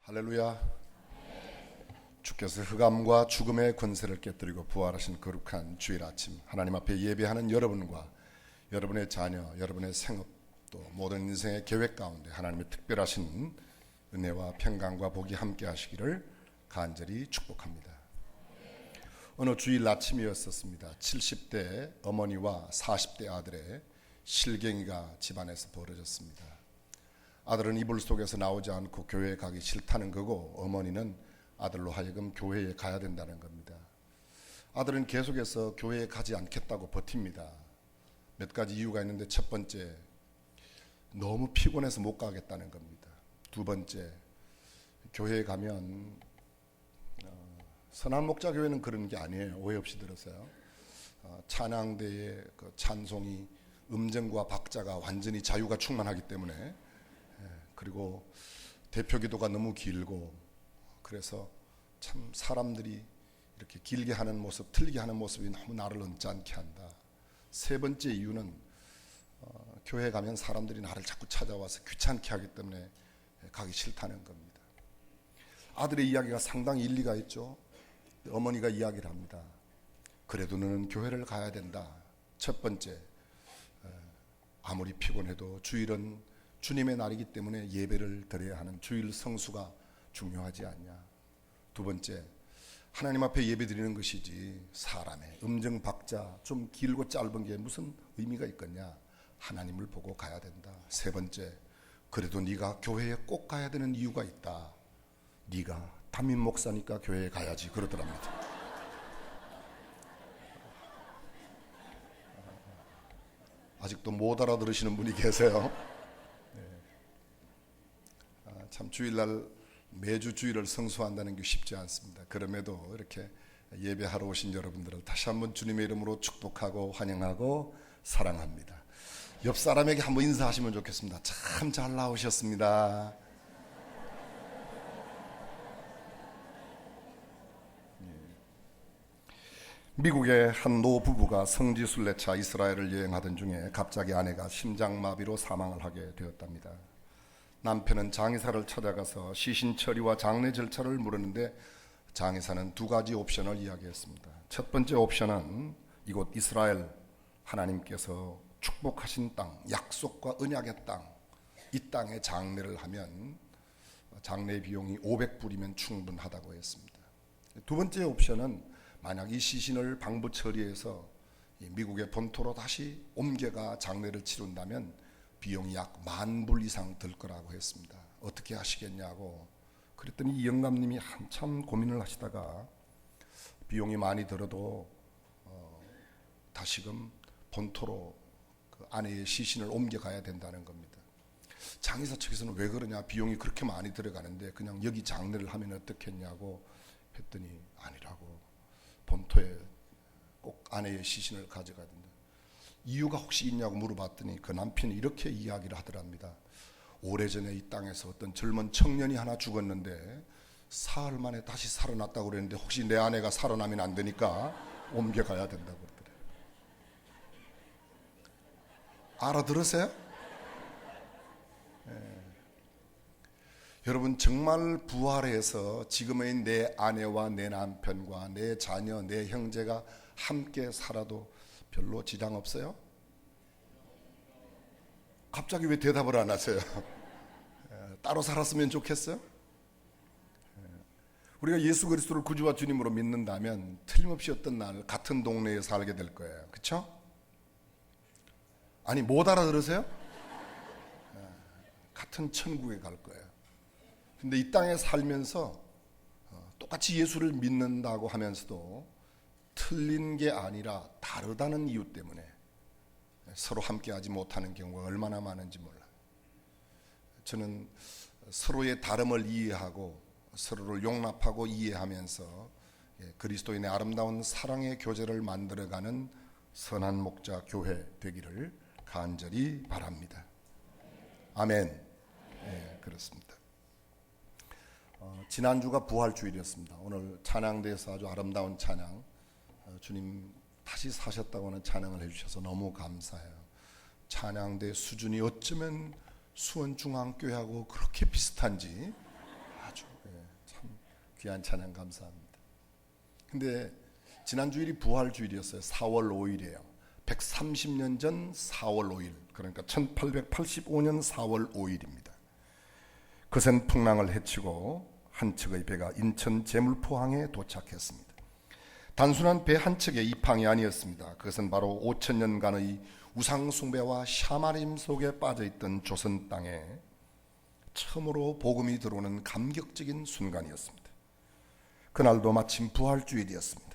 할렐루야. 주께서 흑암과 죽음의 권세를 깨뜨리고 부활하신 거룩한 주일 아침, 하나님 앞에 예배하는 여러분과 여러분의 자녀, 여러분의 생업, 또 모든 인생의 계획 가운데 하나님의 특별하신 은혜와 평강과 복이 함께 하시기를 간절히 축복합니다. 어느 주일 아침이었었습니다. 70대 어머니와 40대 아들의 실갱이가 집안에서 벌어졌습니다. 아들은 이불 속에서 나오지 않고 교회에 가기 싫다는 거고, 어머니는 아들로 하여금 교회에 가야 된다는 겁니다. 아들은 계속해서 교회에 가지 않겠다고 버팁니다. 몇 가지 이유가 있는데, 첫 번째, 너무 피곤해서 못 가겠다는 겁니다. 두 번째, 교회에 가면 선한 목자교회는 그런 게 아니에요. 오해 없이 들으세요. 찬양대의 그 찬송이 음정과 박자가 완전히 자유가 충만하기 때문에, 그리고 대표 기도가 너무 길고, 그래서 참 사람들이 이렇게 길게 하는 모습, 틀리게 하는 모습이 너무 나를 언짢게 한다. 세 번째 이유는 교회에 가면 사람들이 나를 자꾸 찾아와서 귀찮게 하기 때문에 가기 싫다는 겁니다. 아들의 이야기가 상당히 일리가 있죠. 어머니가 이야기를 합니다. 그래도 너는 교회를 가야 된다. 첫 번째, 아무리 피곤해도 주일은 주님의 날이기 때문에 예배를 드려야 하는 주일 성수가 중요하지 않냐. 두 번째, 하나님 앞에 예배 드리는 것이지 사람의 음정 박자 좀 길고 짧은 게 무슨 의미가 있겠냐. 하나님을 보고 가야 된다. 세 번째, 그래도 네가 교회에 꼭 가야 되는 이유가 있다. 네가 담임 목사니까 교회에 가야지, 그러더랍니다. 아직도 못 알아들으시는 분이 계세요. 참 주일날 매주 주일을 성수한다는 게 쉽지 않습니다. 그럼에도 이렇게 예배하러 오신 여러분들을 다시 한번 주님의 이름으로 축복하고 환영하고 사랑합니다. 옆 사람에게 한번 인사하시면 좋겠습니다. 참 잘 나오셨습니다. 미국의 한 노부부가 성지순례차 이스라엘을 여행하던 중에 갑자기 아내가 심장마비로 사망을 하게 되었답니다. 남편은 장의사를 찾아가서 시신 처리와 장례 절차를 물었는데, 장의사는 두 가지 옵션을 이야기했습니다. 첫 번째 옵션은 이곳 이스라엘, 하나님께서 축복하신 땅, 약속과 언약의 땅, 이 땅에 장례를 하면 장례 비용이 500불이면 충분하다고 했습니다. 두 번째 옵션은 만약 이 시신을 방부 처리해서 미국의 본토로 다시 옮겨가 장례를 치른다면 비용이 약 10,000불 이상 들 거라고 했습니다. 어떻게 하시겠냐고. 그랬더니 이 영감님이 한참 고민을 하시다가, 비용이 많이 들어도 다시금 본토로 그 아내의 시신을 옮겨가야 된다는 겁니다. 장의사 측에서는 왜 그러냐, 비용이 그렇게 많이 들어가는데 그냥 여기 장례를 하면 어떻겠냐고 했더니, 아니라고, 본토에 꼭 아내의 시신을 가져가야 된다. 이유가 혹시 있냐고 물어봤더니 그 남편이 이렇게 이야기를 하더랍니다. 오래전에 이 땅에서 어떤 젊은 청년이 하나 죽었는데 사흘 만에 다시 살아났다고 그랬는데, 혹시 내 아내가 살아나면 안 되니까 옮겨가야 된다고 그러더래요. 알아들으세요? 여러분, 정말 부활해서 지금의 내 아내와 내 남편과 내 자녀, 내 형제가 함께 살아도 별로 지장 없어요? 갑자기 왜 대답을 안 하세요? 따로 살았으면 좋겠어요? 우리가 예수 그리스도를 구주와 주님으로 믿는다면 틀림없이 어떤 날 같은 동네에 살게 될 거예요. 그렇죠? 아니, 못 알아들으세요? 같은 천국에 갈 거예요. 근데 이 땅에 살면서 똑같이 예수를 믿는다고 하면서도 틀린 게 아니라 다르다는 이유 때문에 서로 함께하지 못하는 경우가 얼마나 많은지 몰라요. 저는 서로의 다름을 이해하고 서로를 용납하고 이해하면서 그리스도인의 아름다운 사랑의 교제를 만들어가는 선한 목자 교회 되기를 간절히 바랍니다. 아멘. 네, 그렇습니다. 지난주가 부활주일이었습니다. 오늘 찬양대에서 아주 아름다운 찬양, 주님 다시 사셨다고 하는 찬양을 해주셔서 너무 감사해요. 찬양대 수준이 어쩌면 수원중앙교회하고 그렇게 비슷한지 아주 귀한 찬양 감사합니다. 근데 지난 주일이 부활 주일이었어요. 4월 5일이에요. 130년 전 4월 5일, 그러니까 1885년 4월 5일입니다. 거센 풍랑을 헤치고 한 척의 배가 인천 제물포항에 도착했습니다. 단순한 배 한 척의 입항이 아니었습니다. 그것은 바로 5천년간의 우상 숭배와 샤머니즘 속에 빠져있던 조선 땅에 처음으로 복음이 들어오는 감격적인 순간이었습니다. 그날도 마침 부활주일이었습니다.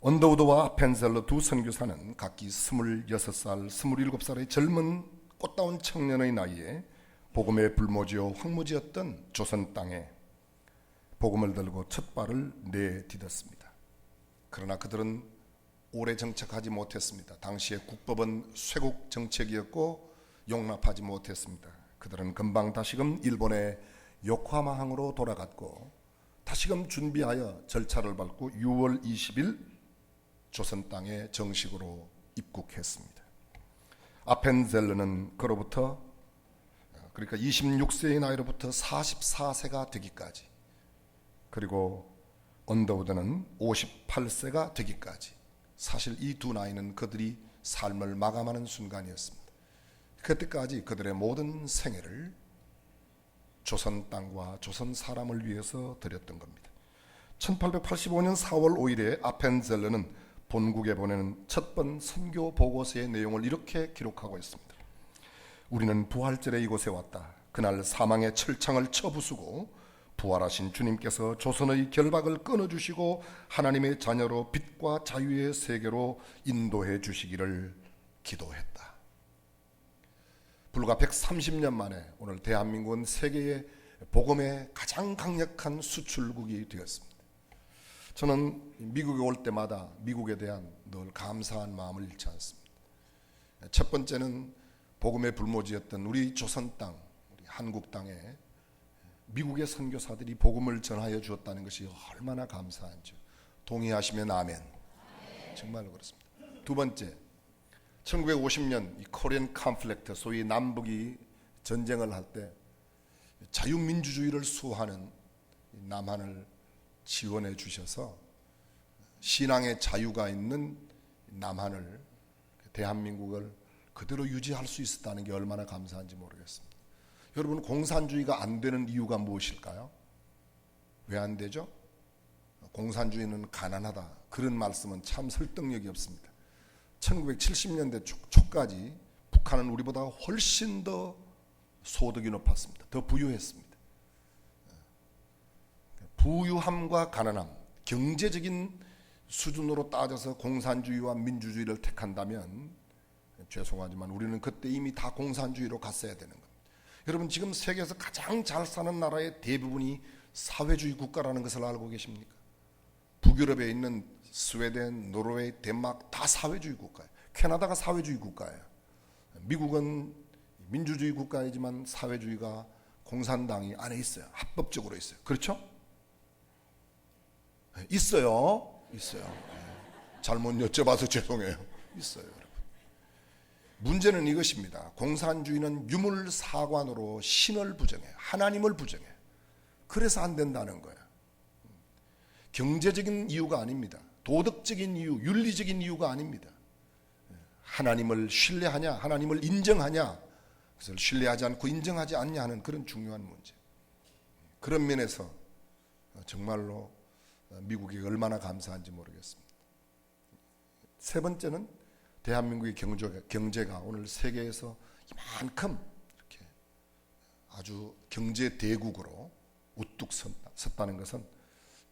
언더우드와 아펜젤러 두 선교사는 각기 26살, 27살의 젊은 꽃다운 청년의 나이에 복음의 불모지요 황무지였던 조선 땅에 복음을 들고 첫 발을 내디뎠습니다. 그러나 그들은 오래 정착하지 못했습니다. 당시의 국법은 쇄국 정책이었고 용납하지 못했습니다. 그들은 금방 다시금 일본의 요코하마항으로 돌아갔고 다시금 준비하여 절차를 밟고 6월 20일 조선 땅에 정식으로 입국했습니다. 아펜젤러는 그로부터 그러니까 26세의 나이로부터 44세가 되기까지, 그리고 언더우드는 58세가 되기까지, 사실 이 두 나이는 그들이 삶을 마감하는 순간이었습니다. 그때까지 그들의 모든 생애를 조선 땅과 조선 사람을 위해서 드렸던 겁니다. 1885년 4월 5일에 아펜젤러는 본국에 보내는 첫 번 선교 보고서의 내용을 이렇게 기록하고 있습니다. 우리는 부활절에 이곳에 왔다. 그날 사망의 철창을 쳐부수고 부활하신 주님께서 조선의 결박을 끊어주시고 하나님의 자녀로 빛과 자유의 세계로 인도해 주시기를 기도했다. 불과 130년 만에 오늘 대한민국은 세계의 복음의 가장 강력한 수출국이 되었습니다. 저는 미국에 올 때마다 미국에 대한 늘 감사한 마음을 잃지 않습니다. 첫 번째는 복음의 불모지였던 우리 조선 땅, 우리 한국 땅에 미국의 선교사들이 복음을 전하여 주었다는 것이 얼마나 감사한지. 동의하시면 아멘. 정말로 그렇습니다. 두 번째, 1950년 이 코리안 컨플릭트, 소위 남북이 전쟁을 할 때 자유민주주의를 수호하는 남한을 지원해 주셔서 신앙의 자유가 있는 남한을, 대한민국을 그대로 유지할 수 있었다는 게 얼마나 감사한지 모르겠습니다. 여러분, 공산주의가 안 되는 이유가 무엇일까요? 왜 안 되죠? 공산주의는 가난하다, 그런 말씀은 참 설득력이 없습니다. 1970년대 초까지 북한은 우리보다 훨씬 더 소득이 높았습니다. 더 부유했습니다. 부유함과 가난함, 경제적인 수준으로 따져서 공산주의와 민주주의를 택한다면 죄송하지만 우리는 그때 이미 다 공산주의로 갔어야 되는 겁니다. 여러분, 지금 세계에서 가장 잘 사는 나라의 대부분이 사회주의 국가라는 것을 알고 계십니까? 북유럽에 있는 스웨덴, 노르웨이, 덴마크 다 사회주의 국가예요. 캐나다가 사회주의 국가예요. 미국은 민주주의 국가이지만 사회주의가 공산당이 안에 있어요. 합법적으로 있어요. 그렇죠? 있어요. 잘못 여쭤봐서 죄송해요. 있어요, 여러분. 문제는 이것입니다. 공산주의는 유물사관으로 신을 부정해요. 하나님을 부정해요. 그래서 안 된다는 거예요. 경제적인 이유가 아닙니다. 도덕적인 이유, 윤리적인 이유가 아닙니다. 하나님을 신뢰하냐, 하나님을 인정하냐, 그것을 신뢰하지 않고 인정하지 않냐 하는 그런 중요한 문제. 그런 면에서 정말로 미국이 얼마나 감사한지 모르겠습니다. 세 번째는 대한민국의 경제가 오늘 세계에서 이만큼 이렇게 아주 경제 대국으로 우뚝 섰다는 것은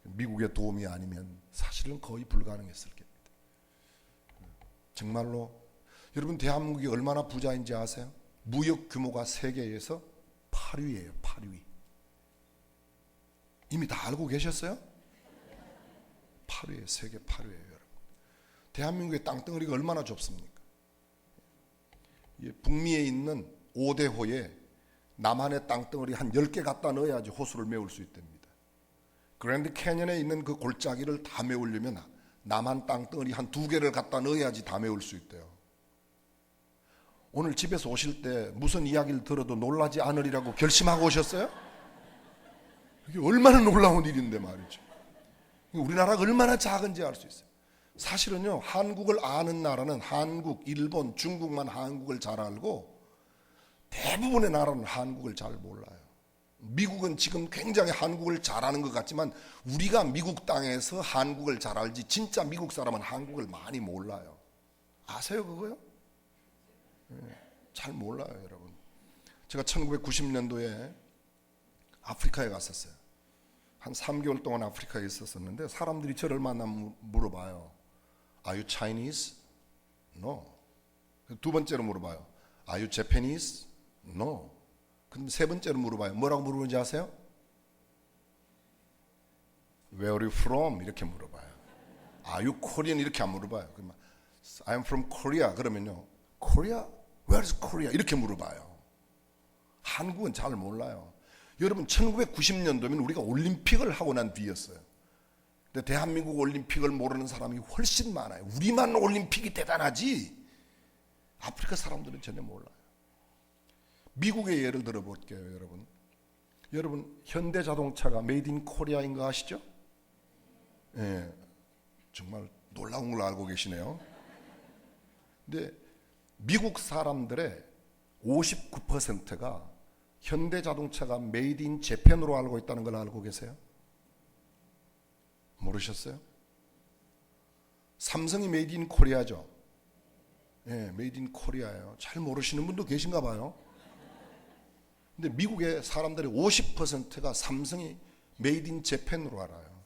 미국의 도움이 아니면 사실은 거의 불가능했을 겁니다. 정말로 여러분, 대한민국이 얼마나 부자인지 아세요? 무역 규모가 세계에서 8위예요. 8위. 이미 다 알고 계셨어요? 8위예요. 세계 8위예요, 여러분. 대한민국의 땅덩어리가 얼마나 좁습니까? 북미에 있는 5대호에 남한의 땅덩어리 한 10개 갖다 넣어야지 호수를 메울 수 있답니다. 그랜드 캐년에 있는 그 골짜기를 다 메우려면 남한 땅덩어리 한 2개를 갖다 넣어야지 다 메울 수 있대요. 오늘 집에서 오실 때 무슨 이야기를 들어도 놀라지 않으리라고 결심하고 오셨어요? 이게 얼마나 놀라운 일인데 말이죠. 우리나라가 얼마나 작은지 알 수 있어요. 사실은요, 한국을 아는 나라는 한국, 일본, 중국만 한국을 잘 알고 대부분의 나라는 한국을 잘 몰라요. 미국은 지금 굉장히 한국을 잘 아는 것 같지만 우리가 미국 땅에서 한국을 잘 알지 진짜 미국 사람은 한국을 많이 몰라요. 아세요 그거요? 잘 몰라요 여러분. 제가 1990년도에 아프리카에 갔었어요. 한 3개월 동안 아프리카에 있었었는데 사람들이 저를 만나면 물어봐요. Are you Chinese? No. 두 번째로 물어봐요. Are you Japanese? No. 그럼 세 번째로 물어봐요. 뭐라고 물어보는지 아세요? Where are you from? 이렇게 물어봐요. Are you Korean? 이렇게 안 물어봐요. 그러면 I'm from Korea. 그러면요. Korea? Where is Korea? 이렇게 물어봐요. 한국은 잘 몰라요. 여러분 1990년도면 우리가 올림픽을 하고 난 뒤였어요. 근데 대한민국 올림픽을 모르는 사람이 훨씬 많아요. 우리만 올림픽이 대단하지 아프리카 사람들은 전혀 몰라요. 미국의 예를 들어볼게요. 여러분 현대자동차가 메이드 인 코리아인 거 아시죠? 예, 정말 놀라운 걸 알고 계시네요. 근데 미국 사람들의 59%가 현대자동차가 메이드 인 재팬으로 알고 있다는 걸 알고 계세요? 모르셨어요? 삼성이 메이드 인 코리아죠. 예, 메이드 인 코리아예요. 잘 모르시는 분도 계신가 봐요. 근데 미국의 사람들의 50%가 삼성이 메이드 인 재팬으로 알아요.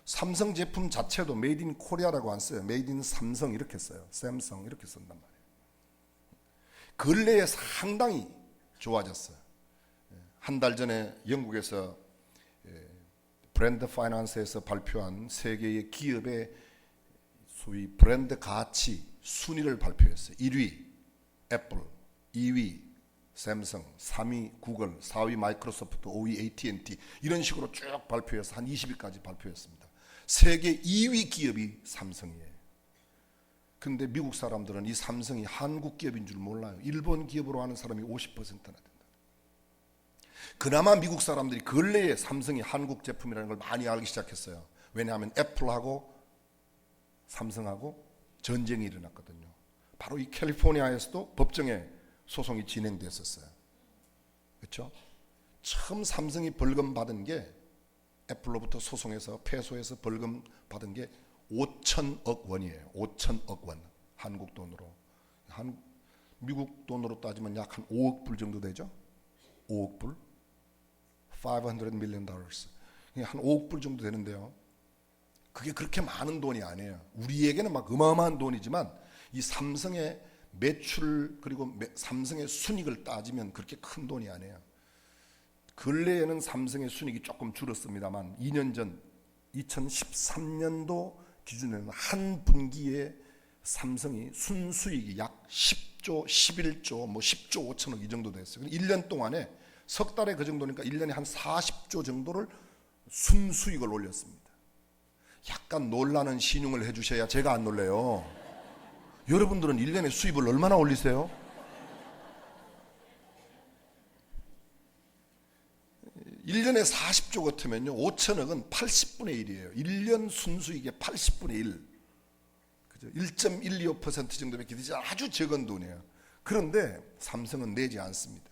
삼성 제품 자체도 메이드 인 코리아라고 안 써요. 메이드 인 삼성 이렇게 써요. 샘성 이렇게 쓴단 말이에요. 근래에 상당히 좋아졌어요. 한 달 전에 영국에서 브랜드 파이낸스에서 발표한 세계의 기업의 소위 브랜드 가치 순위를 발표했어요. 1위 애플, 2위 샘성, 3위 구글, 4위 마이크로소프트, 5위 AT&T 이런 식으로 쭉 발표해서 한 20위까지 발표했습니다. 세계 2위 기업이 삼성이에요. 근데 미국 사람들은 이 삼성이 한국 기업인 줄 몰라요. 일본 기업으로 아는 사람이 50%나 된다. 그나마 미국 사람들이 근래에 삼성이 한국 제품이라는 걸 많이 알기 시작했어요. 왜냐하면 애플하고 삼성하고 전쟁이 일어났거든요. 바로 이 캘리포니아에서도 법정에 소송이 진행됐었어요. 그렇죠? 처음 삼성이 벌금 받은 게 애플로부터 소송해서 패소해서 벌금 받은 게 5천억 원이에요. 5천억 원. 한국 돈으로. 미국 돈으로 따지면 약 한 5억 불 정도 되죠? 5억 불? $500 million. 한 5억 불 정도 되는데요. 그게 그렇게 많은 돈이 아니에요. 우리에게는 막 어마어마한 돈이지만 이 삼성의 매출 그리고 삼성의 순이익을 따지면 그렇게 큰 돈이 아니에요. 근래에는 삼성의 순이익이 조금 줄었습니다만 2년 전 2013년도 기준에는 한 분기에 삼성이 순수익이 약 10조, 11조, 뭐 10조 5천억 이 정도 됐어요. 1년 동안에 석 달에 그 정도니까 1년에 한 40조 정도를 순수익을 올렸습니다. 약간 놀라는 신용을 해주셔야 제가 안 놀래요. 여러분들은 1년에 수입을 얼마나 올리세요? (1년에) 40조 같으면요 5천억은 80분의 1이에요. 1년 순수익의 80분의 1, 그죠? 1.125% 정도밖에 되지 아주 적은 돈이에요. 그런데 삼성은 내지 않습니다.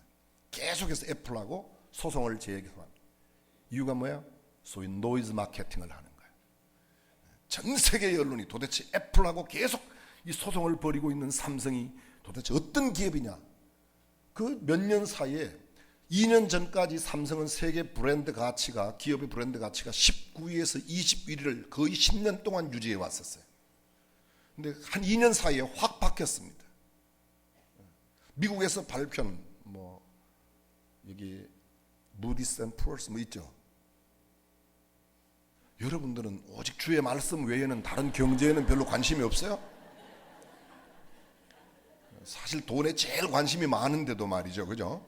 계속해서 애플하고 소송을 제기합니다. 이유가 뭐예요? 소위 노이즈 마케팅을 하는 거예요. 전 세계의 언론이 도대체 애플하고 계속 이 소송을 벌이고 있는 삼성이 도대체 어떤 기업이냐? 그 몇 년 사이에 2년 전까지 삼성은 세계 브랜드 가치가 기업의 브랜드 가치가 19위에서 21위를 거의 10년 동안 유지해 왔었어요. 근데 한 2년 사이에 확 바뀌었습니다. 미국에서 발표한 뭐 여기 무디스 앤 푸어스 뭐 있죠. 여러분들은 오직 주의 말씀 외에는 다른 경제에는 별로 관심이 없어요? 사실 돈에 제일 관심이 많은데도 말이죠. 그죠?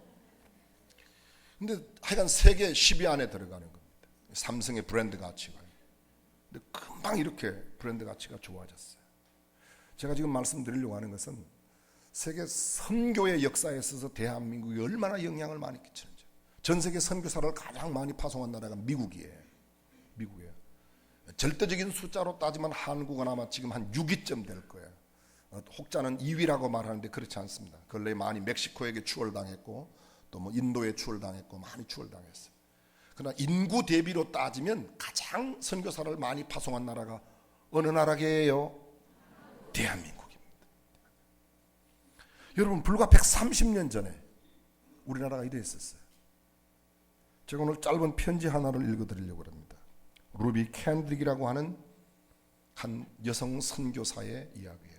근데 하여간 세계 10위 안에 들어가는 겁니다. 삼성의 브랜드 가치가. 근데 금방 이렇게 브랜드 가치가 좋아졌어요. 제가 지금 말씀드리려고 하는 것은 세계 선교의 역사에 있어서 대한민국이 얼마나 영향을 많이 끼치는지. 전 세계 선교사를 가장 많이 파송한 나라가 미국이에요. 미국이에요. 절대적인 숫자로 따지면 한국은 아마 지금 한 6위쯤 될 거예요. 혹자는 2위라고 말하는데 그렇지 않습니다. 근래에 많이 멕시코에게 추월당했고 또 뭐 인도에 추월당했고 많이 추월당했어요. 그러나 인구 대비로 따지면 가장 선교사를 많이 파송한 나라가 어느 나라게요? 대한민국입니다. 여러분, 불과 130년 전에 우리나라가 이랬었어요. 제가 오늘 짧은 편지 하나를 읽어드리려고 합니다. 루비 캔드릭이라고 하는 한 여성 선교사의 이야기예요.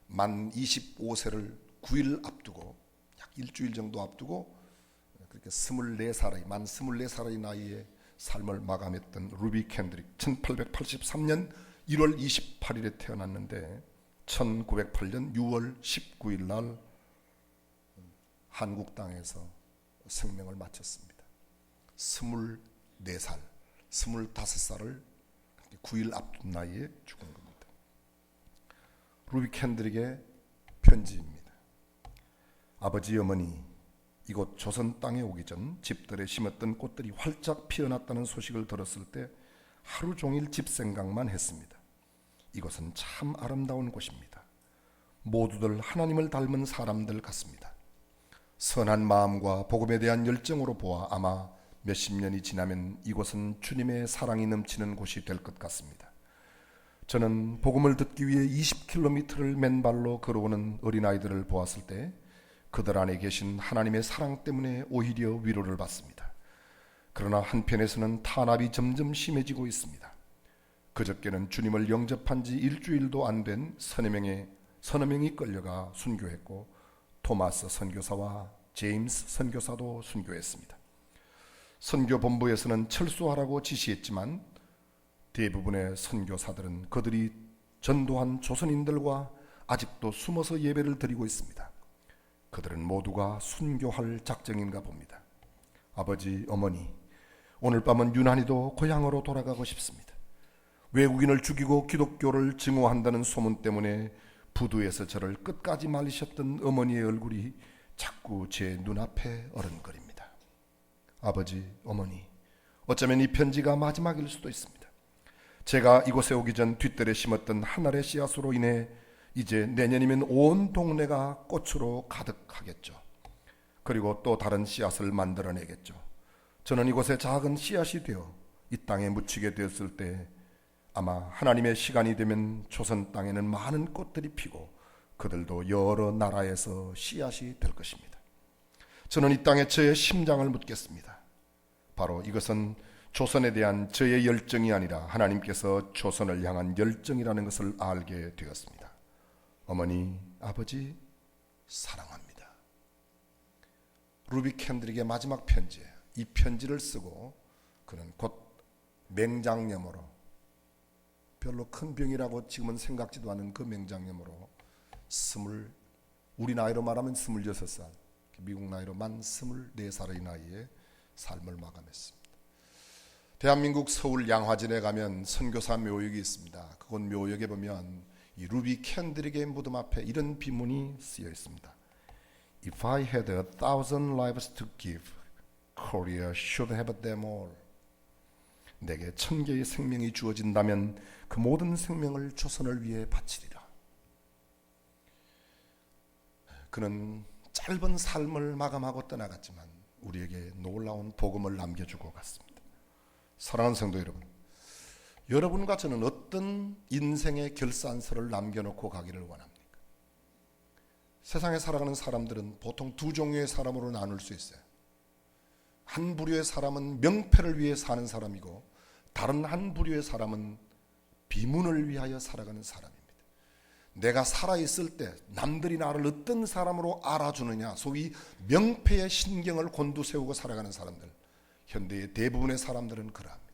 만 25세를 9일 앞두고, 약 일주일 정도 앞두고 그렇게 24살의 만 24살의 나이에 삶을 마감했던 루비 캔드릭. 1883년 1월 28일에 태어났는데 1908년 6월 19일 날 한국 땅에서 생명을 마쳤습니다. 24살, 25살을 9일 앞둔 나이에 죽은 겁니다. 루비 캔드릭의 편지입니다. 아버지, 어머니, 이곳 조선 땅에 오기 전 집들에 심었던 꽃들이 활짝 피어났다는 소식을 들었을 때 하루 종일 집 생각만 했습니다. 이곳은 참 아름다운 곳입니다. 모두들 하나님을 닮은 사람들 같습니다. 선한 마음과 복음에 대한 열정으로 보아 아마 몇십 년이 지나면 이곳은 주님의 사랑이 넘치는 곳이 될 것 같습니다. 저는 복음을 듣기 위해 20km를 맨발로 걸어오는 어린아이들을 보았을 때 그들 안에 계신 하나님의 사랑 때문에 오히려 위로를 받습니다. 그러나 한편에서는 탄압이 점점 심해지고 있습니다. 그저께는 주님을 영접한 지 일주일도 안 된 서너 명이 끌려가 순교했고 토마스 선교사와 제임스 선교사도 순교했습니다. 선교본부에서는 철수하라고 지시했지만 대부분의 선교사들은 그들이 전도한 조선인들과 아직도 숨어서 예배를 드리고 있습니다. 그들은 모두가 순교할 작정인가 봅니다. 아버지, 어머니, 오늘 밤은 유난히도 고향으로 돌아가고 싶습니다. 외국인을 죽이고 기독교를 증오한다는 소문 때문에 부두에서 저를 끝까지 말리셨던 어머니의 얼굴이 자꾸 제 눈앞에 어른거립니다. 아버지, 어머니, 어쩌면 이 편지가 마지막일 수도 있습니다. 제가 이곳에 오기 전 뒷뜰에 심었던 한 알의 씨앗으로 인해 이제 내년이면 온 동네가 꽃으로 가득하겠죠. 그리고 또 다른 씨앗을 만들어내겠죠. 저는 이곳에 작은 씨앗이 되어 이 땅에 묻히게 되었을 때 아마 하나님의 시간이 되면 조선 땅에는 많은 꽃들이 피고 그들도 여러 나라에서 씨앗이 될 것입니다. 저는 이 땅에 저의 심장을 묻겠습니다. 바로 이것은 조선에 대한 저의 열정이 아니라 하나님께서 조선을 향한 열정이라는 것을 알게 되었습니다. 어머니, 아버지, 사랑합니다. 루비 캔드릭의 마지막 편지예요. 이 편지를 쓰고 그는 곧 맹장염으로, 별로 큰 병이라고 지금은 생각지도 않은 그 맹장염으로 우리 나이로 말하면 26살, 미국 나이로 만 24살의 나이에 삶을 마감했습니다. 대한민국 서울 양화진에 가면 선교사 묘역이 있습니다. 그곳 묘역에 보면 이 루비 캔드릭의 무덤 앞에 이런 비문이 쓰여 있습니다. If I had 1,000 lives to give, Korea should have them all. 내게 1000개의 생명이 주어진다면 그 모든 생명을 조선을 위해 바치리라. 그는 짧은 삶을 마감하고 떠나갔지만 우리에게 놀라운 복음을 남겨주고 갔습니다. 사랑하는 성도 여러분, 여러분과 저는 어떤 인생의 결산서를 남겨놓고 가기를 원합니까? 세상에 살아가는 사람들은 보통 두 종류의 사람으로 나눌 수 있어요. 한 부류의 사람은 명패를 위해 사는 사람이고 다른 한 부류의 사람은 비문을 위하여 살아가는 사람입니다. 내가 살아있을 때 남들이 나를 어떤 사람으로 알아주느냐, 소위 명패의 신경을 곤두세우고 살아가는 사람들, 현대의 대부분의 사람들은 그러합니다.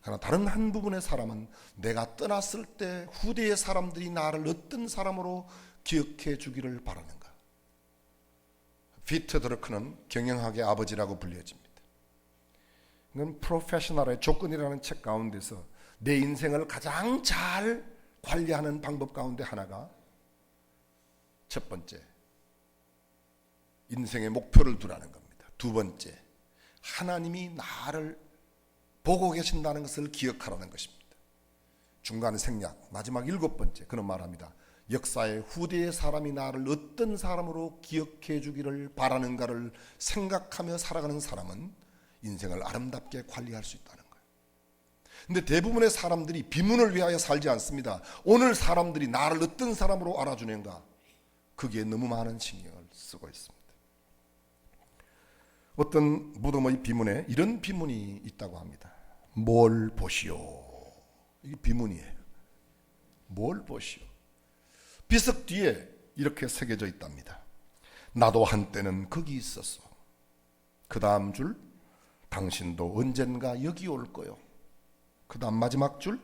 그러나 다른 한 부분의 사람은 내가 떠났을 때 후대의 사람들이 나를 어떤 사람으로 기억해 주기를 바라는가. 피터 드러크는 경영학의 아버지라고 불려집니다. 이건 프로페셔널의 조건이라는 책 가운데서 내 인생을 가장 잘 관리하는 방법 가운데 하나가 첫 번째, 인생의 목표를 두라는 겁니다. 두 번째, 하나님이 나를 보고 계신다는 것을 기억하라는 것입니다. 중간 생략, 마지막 일곱 번째, 그는 말합니다. 역사의 후대의 사람이 나를 어떤 사람으로 기억해 주기를 바라는가를 생각하며 살아가는 사람은 인생을 아름답게 관리할 수 있다는 거예요. 근데 대부분의 사람들이 비문을 위하여 살지 않습니다. 오늘 사람들이 나를 어떤 사람으로 알아주는가, 거기에 너무 많은 신경을 쓰고 있습니다. 어떤 무덤의 비문에 이런 비문이 있다고 합니다. 뭘 보시오. 이게 비문이에요. 뭘 보시오. 비석 뒤에 이렇게 새겨져 있답니다. 나도 한때는 거기 있었어. 그 다음 줄, 당신도 언젠가 여기 올 거요. 그 다음 마지막 줄,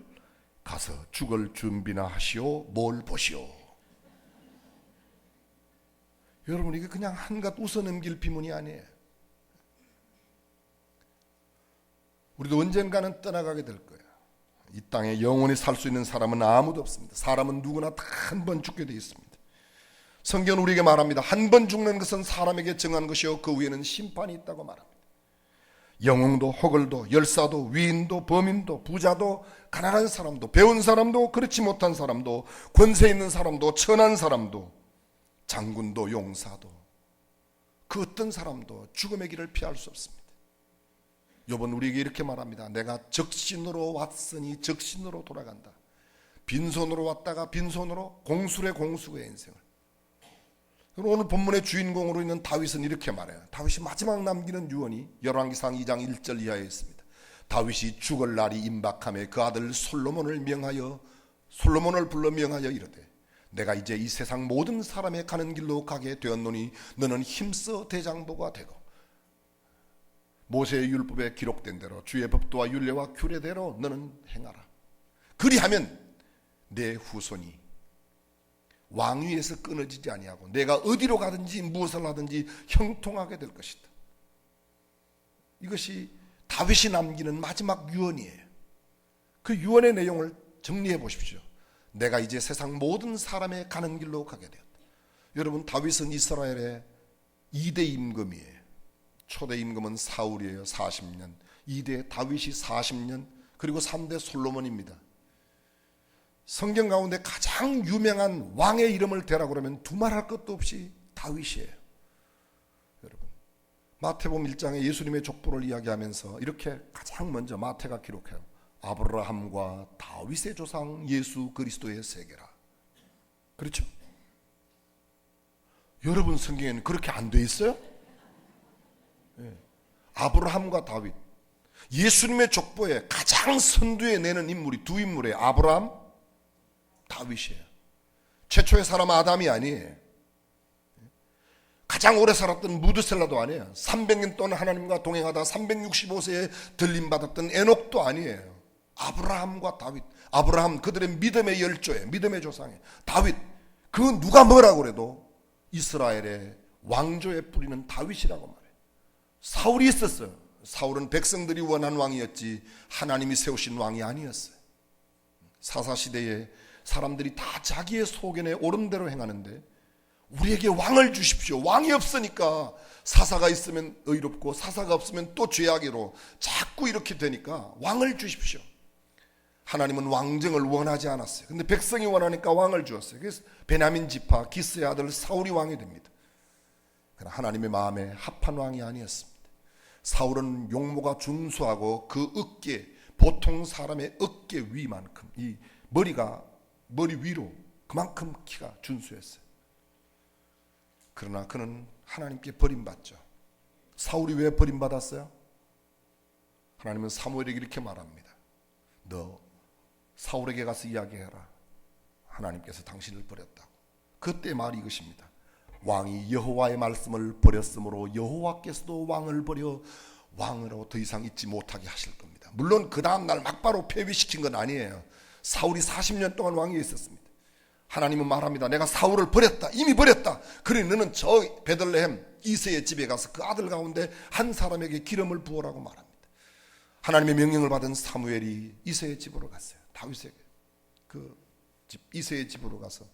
가서 죽을 준비나 하시오. 뭘 보시오. 여러분, 이게 그냥 한갓 웃어넘길 비문이 아니에요. 우리도 언젠가는 떠나가게 될 거예요. 이 땅에 영원히 살 수 있는 사람은 아무도 없습니다. 사람은 누구나 다 한 번 죽게 되어 있습니다. 성경은 우리에게 말합니다. 한 번 죽는 것은 사람에게 정한 것이요 그 위에는 심판이 있다고 말합니다. 영웅도 호걸도 열사도 위인도 범인도 부자도 가난한 사람도 배운 사람도 그렇지 못한 사람도 권세 있는 사람도 천한 사람도 장군도 용사도 그 어떤 사람도 죽음의 길을 피할 수 없습니다. 욥은 우리에게 이렇게 말합니다. 내가 적신으로 왔으니 적신으로 돌아간다. 빈손으로 왔다가 빈손으로 공술의 공수의 인생을. 오늘 본문의 주인공으로 있는 다윗은 이렇게 말해요. 다윗이 마지막 남기는 유언이 열왕기상 2장 1절 이하에 있습니다. 다윗이 죽을 날이 임박함에 그 아들 솔로몬을 불러 명하여 이르되 내가 이제 이 세상 모든 사람의 가는 길로 가게 되었노니 너는 힘써 대장보가 되고 모세의 율법에 기록된 대로 주의 법도와 율례와 규례대로 너는 행하라. 그리하면 내 후손이 왕위에서 끊어지지 아니하고 내가 어디로 가든지 무엇을 하든지 형통하게 될 것이다. 이것이 다윗이 남기는 마지막 유언이에요. 그 유언의 내용을 정리해 보십시오. 내가 이제 세상 모든 사람의 가는 길로 가게 되었다. 여러분, 다윗은 이스라엘의 2대 임금이에요. 초대 임금은 사울이에요. 40년. 2대 다윗이 40년. 그리고 3대 솔로몬입니다. 성경 가운데 가장 유명한 왕의 이름을 대라고 그러면 두말할 것도 없이 다윗이에요. 여러분, 마태복음 1장에 예수님의 족보를 이야기하면서 이렇게 가장 먼저 마태가 기록해요. 아브라함과 다윗의 조상 예수 그리스도의 세계라. 그렇죠? 여러분 성경에는 그렇게 안 돼 있어요? 아브라함과 다윗, 예수님의 족보에 가장 선두에 내는 인물이 두 인물이에요. 아브라함, 다윗이에요. 최초의 사람 아담이 아니에요. 가장 오래 살았던 무드셀라도 아니에요. 300년 동안 하나님과 동행하다 365세에 들림받았던 에녹도 아니에요. 아브라함과 다윗. 아브라함 그들의 믿음의 열조에, 믿음의 조상에. 다윗, 그 누가 뭐라고 그래도 이스라엘의 왕조의 뿌리는 다윗이라고 말해요. 사울이 있었어요. 사울은 백성들이 원한 왕이었지 하나님이 세우신 왕이 아니었어요. 사사시대에 사람들이 다 자기의 소견에 옳은 대로 행하는데 우리에게 왕을 주십시오. 왕이 없으니까 사사가 있으면 의롭고 사사가 없으면 또 죄악으로 자꾸 이렇게 되니까 왕을 주십시오. 하나님은 왕정을 원하지 않았어요. 근데 백성이 원하니까 왕을 주었어요. 그래서 베냐민 지파 기스의 아들 사울이 왕이 됩니다. 그러나 하나님의 마음에 합한 왕이 아니었습니다. 사울은 용모가 준수하고 그 어깨, 보통 사람의 어깨 위만큼, 이 머리 위로 그만큼 키가 준수했어요. 그러나 그는 하나님께 버림받죠. 사울이 왜 버림받았어요? 하나님은 사무엘에게 이렇게 말합니다. 너 사울에게 가서 이야기해라. 하나님께서 당신을 버렸다고. 그때 말이 이것입니다. 왕이 여호와의 말씀을 버렸으므로 여호와께서도 왕을 버려 왕으로 더 이상 있지 못하게 하실 겁니다. 물론 그 다음 날 막바로 폐위시킨 건 아니에요. 사울이 40년 동안 왕위에 있었습니다. 하나님은 말합니다. 내가 사울을 버렸다. 이미 버렸다. 그래 너는 저 베들레헴 이새의 집에 가서 그 아들 가운데 한 사람에게 기름을 부으라고 말합니다. 하나님의 명령을 받은 사무엘이 이새의 집으로 갔어요. 다윗에게 그 집 이새의 집으로 가서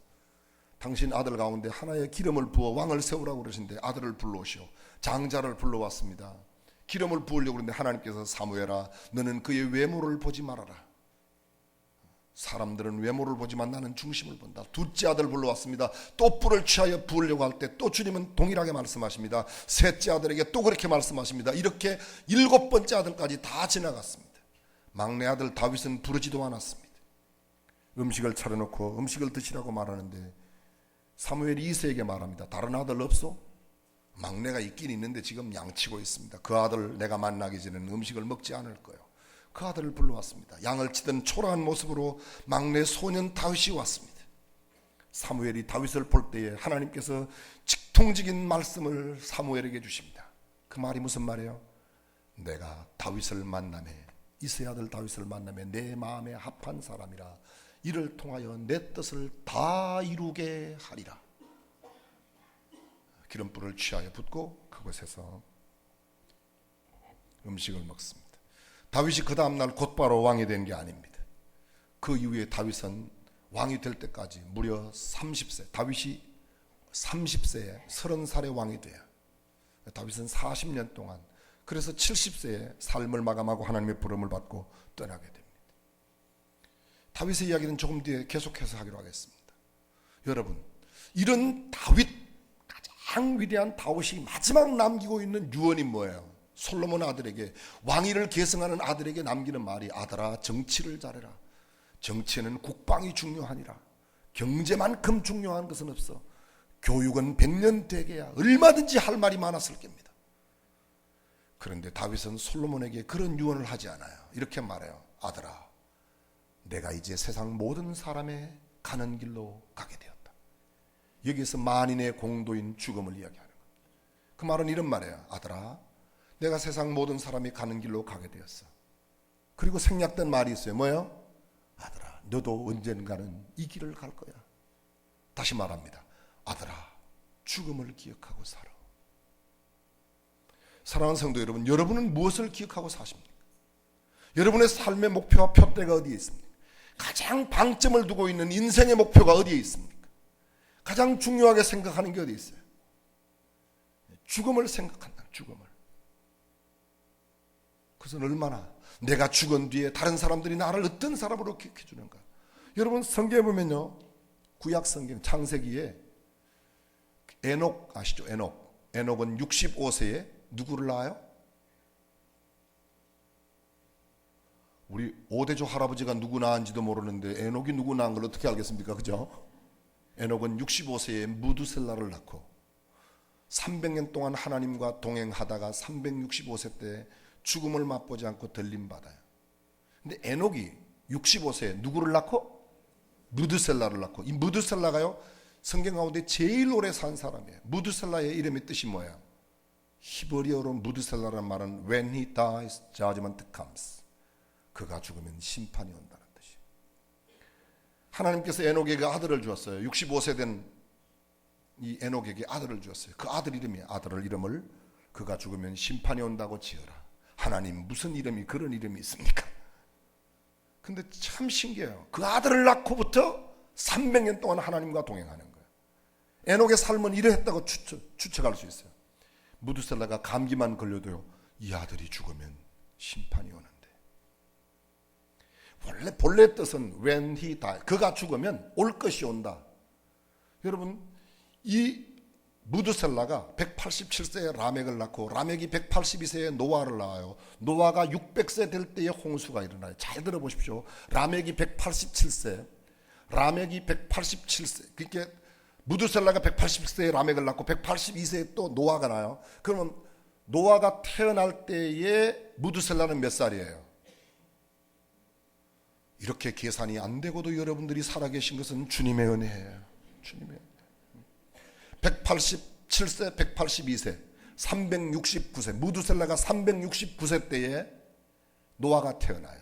당신 아들 가운데 하나의 기름을 부어 왕을 세우라고 그러신데 아들을 불러오시오. 장자를 불러왔습니다. 기름을 부으려고 그러는데 하나님께서 사무엘아 너는 그의 외모를 보지 말아라. 사람들은 외모를 보지만 나는 중심을 본다. 둘째 아들 불러왔습니다. 또 뿔을 취하여 부으려고 할 때 또 주님은 동일하게 말씀하십니다. 셋째 아들에게 또 그렇게 말씀하십니다. 이렇게 7번째 아들까지 다 지나갔습니다. 막내 아들 다윗은 부르지도 않았습니다. 음식을 차려놓고 음식을 드시라고 말하는데 사무엘이 이새에게 말합니다. 다른 아들 없소? 막내가 있긴 있는데 지금 양치고 있습니다. 그 아들 내가 만나기 전에는 음식을 먹지 않을 거예요. 그 아들을 불러왔습니다. 양을 치던 초라한 모습으로 막내 소년 다윗이 왔습니다. 사무엘이 다윗을 볼 때에 하나님께서 직통적인 말씀을 사무엘에게 주십니다. 그 말이 무슨 말이에요? 내가 다윗을 만나매 이새 아들 다윗을 만나매 내 마음에 합한 사람이라 이를 통하여 내 뜻을 다 이루게 하리라. 기름불을 취하여 붓고 그곳에서 음식을 먹습니다. 다윗이 그 다음날 곧바로 왕이 된 게 아닙니다. 그 이후에 다윗은 왕이 될 때까지 무려 30세, 다윗이 30세에 30살의 왕이 돼요. 다윗은 40년 동안, 그래서 70세에 삶을 마감하고 하나님의 부름을 받고 떠나게 됩니다. 다윗의 이야기는 조금 뒤에 계속해서 하기로 하겠습니다. 여러분, 이런 다윗, 가장 위대한 다윗이 마지막 남기고 있는 유언이 뭐예요? 솔로몬 아들에게, 왕위를 계승하는 아들에게 남기는 말이 아들아 정치를 잘해라. 정치는 국방이 중요하니라. 경제만큼 중요한 것은 없어. 교육은 100년 되게야. 얼마든지 할 말이 많았을 겁니다. 그런데 다윗은 솔로몬에게 그런 유언을 하지 않아요. 이렇게 말해요. 아들아 내가 이제 세상 모든 사람의 가는 길로 가게 되었다. 여기에서 만인의 공도인 죽음을 이야기하는 거예요. 그 말은 이런 말이에요. 아들아 내가 세상 모든 사람이 가는 길로 가게 되었어. 그리고 생략된 말이 있어요. 뭐예요? 아들아 너도 언젠가는 이 길을 갈 거야. 다시 말합니다. 아들아 죽음을 기억하고 살아. 사랑하는 성도 여러분, 여러분은 무엇을 기억하고 사십니까? 여러분의 삶의 목표와 표대가 어디에 있습니까? 가장 방점을 두고 있는 인생의 목표가 어디에 있습니까? 가장 중요하게 생각하는 게 어디에 있어요? 죽음을 생각한다. 죽음을. 그것은 얼마나 내가 죽은 뒤에 다른 사람들이 나를 어떤 사람으로 기억해 주는가. 여러분 성경에 보면요, 구약 성경 창세기에 에녹 아시죠? 에녹은 65세에 누구를 낳아요? 우리 오대조 할아버지가 누구 낳은지도 모르는데 에녹이 누구 낳은 걸 어떻게 알겠습니까? 그죠? 에녹은 65세에 무두셀라를 낳고 300년 동안 하나님과 동행하다가 365세 때 죽음을 맛보지 않고 들림받아요. 근데 에녹이 65세에 누구를 낳고? 무두셀라를 낳고, 이 무두셀라가요 성경 가운데 제일 오래 산 사람이에요. 무두셀라의 이름의 뜻이 뭐예요? 히브리어로 무두셀라라는 말은 When he dies, judgment comes. 그가 죽으면 심판이 온다는 뜻이에요. 하나님께서 에녹에게 아들을 주었어요. 65세 된 이 에녹에게 아들을 주었어요. 그 아들 이름이, 아들을 이름을 그가 죽으면 심판이 온다고 지어라. 하나님 무슨 이름이 그런 이름이 있습니까? 근데 참 신기해요. 그 아들을 낳고부터 300년 동안 하나님과 동행하는 거예요. 에녹의 삶은 이러했다고 추측할 수 있어요. 무두셀라가 감기만 걸려도요, 이 아들이 죽으면 심판이 오는데. 원래 본래 뜻은 when he die, 그가 죽으면 올 것이 온다. 여러분, 이 무두셀라가 187세에 라멕을 낳고 라멕이 182세에 노아를 낳아요. 노아가 600세 될 때에 홍수가 일어나요. 잘 들어보십시오. 라멕이 187세, 그러니까 무두셀라가 180세에 라멕을 낳고 182세에 또 노아가 나요. 그러면 노아가 태어날 때에 무두셀라는 몇 살이에요? 이렇게 계산이 안 되고도 여러분들이 살아계신 것은 주님의 은혜예요. 주님의 은혜. 187세, 182세, 369세, 무두셀라가 369세 때에 노아가 태어나요.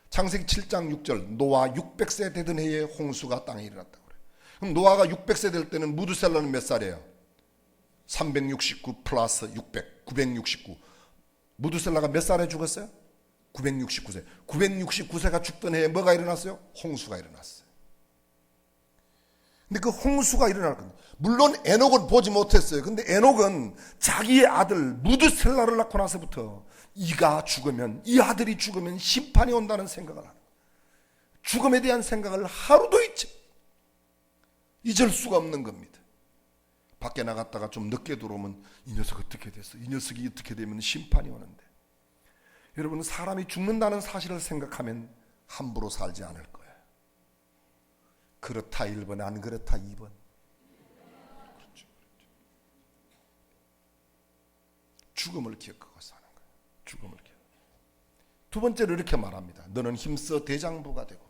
창세기 7장 6절, 노아 600세 되던 해에 홍수가 땅에 일어났다고 그래요. 그럼 노아가 600세 될 때는 무두셀라는 몇 살이에요? 369 플러스 600, 969. 무두셀라가 몇 살에 죽었어요? 969세. 969세가 죽던 해에 뭐가 일어났어요? 홍수가 일어났어요. 근데 그 홍수가 일어날 겁니다. 물론 에녹은 보지 못했어요. 근데 에녹은 자기의 아들 무드셀라를 낳고 나서부터 이가 죽으면, 이 아들이 죽으면 심판이 온다는 생각을 하는 거예요. 죽음에 대한 생각을 하루도 잊을 수가 없는 겁니다. 밖에 나갔다가 좀 늦게 들어오면 이 녀석 어떻게 됐어? 이 녀석이 어떻게 되면 심판이 오는데. 여러분, 사람이 죽는다는 사실을 생각하면 함부로 살지 않을 거예요. 그렇다 1번, 안 그렇다 2번. 그렇죠. 죽음을 기억하고 사는 거예요. 죽음을 기억. 두 번째로 이렇게 말합니다. 너는 힘써 대장부가 되고.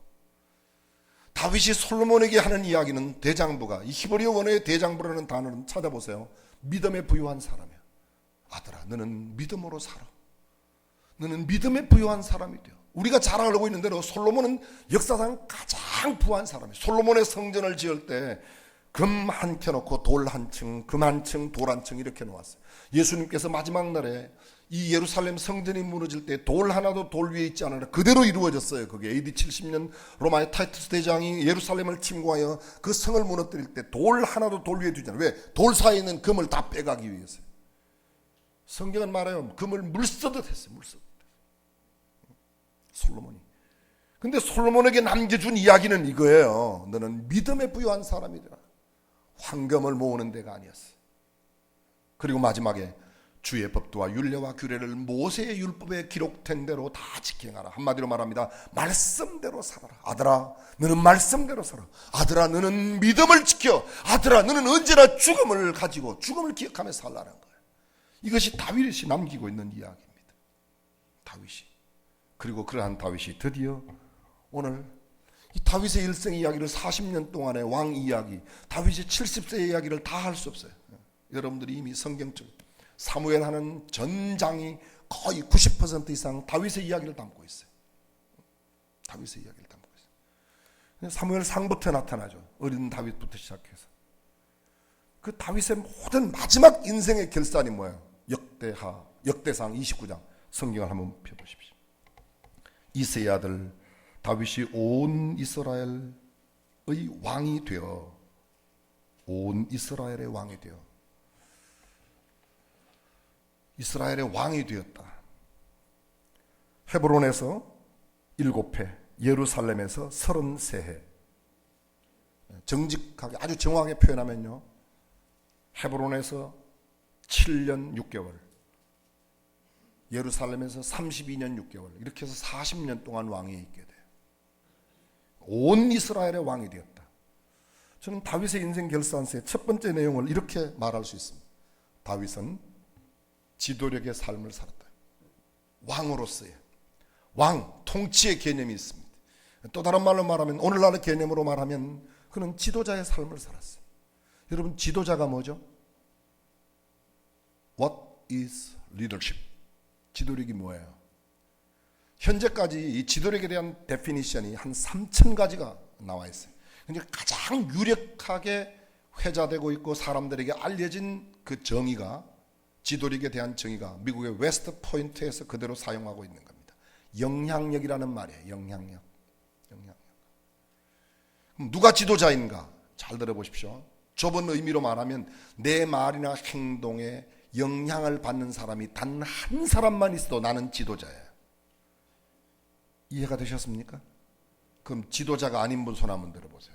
다윗이 솔로몬에게 하는 이야기는 대장부가, 이 히브리어 원어의 대장부라는 단어는 찾아보세요. 믿음에 부유한 사람이야. 아들아, 너는 믿음으로 살아. 너는 믿음에 부유한 사람이 되어. 우리가 잘 알고 있는 대로 솔로몬은 역사상 가장 부한 사람이에요. 솔로몬의 성전을 지을 때 금 한 켜놓고 돌 한 층, 금 한 층, 돌 한 층 이렇게 놓았어요. 예수님께서 마지막 날에 이 예루살렘 성전이 무너질 때 돌 하나도 돌 위에 있지 않으나 그대로 이루어졌어요. 그게 AD 70년 로마의 타이투스 대장이 예루살렘을 침공하여 그 성을 무너뜨릴 때 돌 하나도 돌 위에 두지 않아요. 왜? 돌 사이에 있는 금을 다 빼가기 위해서요. 성경은 말해요. 금을 물쓰듯 했어요. 물쓰듯. 솔로몬이. 근데 솔로몬에게 남겨준 이야기는 이거예요. 너는 믿음에 부유한 사람이더라. 황금을 모으는 데가 아니었어. 그리고 마지막에 주의 법도와 율례와 규례를 모세의 율법에 기록된 대로 다 지켜가라. 한마디로 말합니다. 말씀대로 살아라. 아들아, 너는 말씀대로 살아. 아들아, 너는 믿음을 지켜. 아들아, 너는 언제나 죽음을 가지고 죽음을 기억하며 살라는 거예요. 이것이 다윗이 남기고 있는 이야기입니다. 다윗이. 그리고 그러한 다윗이 드디어 오늘 이 다윗의 일생 이야기를 40년 동안의 왕 이야기, 다윗의 70세의 이야기를 다 할 수 없어요. 여러분들이 이미 성경적 사무엘 하는 전장이 거의 90% 이상 다윗의 이야기를 담고 있어요. 다윗의 이야기를 담고 있어요. 사무엘 상부터 나타나죠. 어린 다윗부터 시작해서. 그 다윗의 모든 마지막 인생의 결산이 뭐예요? 역대상 29장 성경을 한번 펴보십시오. 이새의 아들 다윗이 온 이스라엘의 왕이 되어, 온 이스라엘의 왕이 되어 이스라엘의 왕이 되었다. 헤브론에서 7해, 예루살렘에서 33해. 정직하게 아주 정확하게 표현하면요, 헤브론에서 7년 6개월, 예루살렘에서 32년 6개월, 이렇게 해서 40년 동안 왕이 있게 돼요. 온 이스라엘의 왕이 되었다. 저는 다윗의 인생 결산서의 첫 번째 내용을 이렇게 말할 수 있습니다. 다윗은 지도력의 삶을 살았다. 왕으로서의, 왕, 통치의 개념이 있습니다. 또 다른 말로 말하면, 오늘날의 개념으로 말하면 그는 지도자의 삶을 살았어요. 여러분, 지도자가 뭐죠? What is leadership? 지도력이 뭐예요? 현재까지 이 지도력에 대한 데피니션이 한 3,000가지가 나와 있어요. 근데 가장 유력하게 회자되고 있고 사람들에게 알려진 그 정의가, 지도력에 대한 정의가 미국의 웨스트 포인트에서 그대로 사용하고 있는 겁니다. 영향력이라는 말이에요. 영향력. 그럼 누가 지도자인가? 잘 들어보십시오. 좁은 의미로 말하면 내 말이나 행동에 영향을 받는 사람이 단 한 사람만 있어도 나는 지도자예요. 이해가 되셨습니까? 그럼 지도자가 아닌 분 손 한번 들어보세요.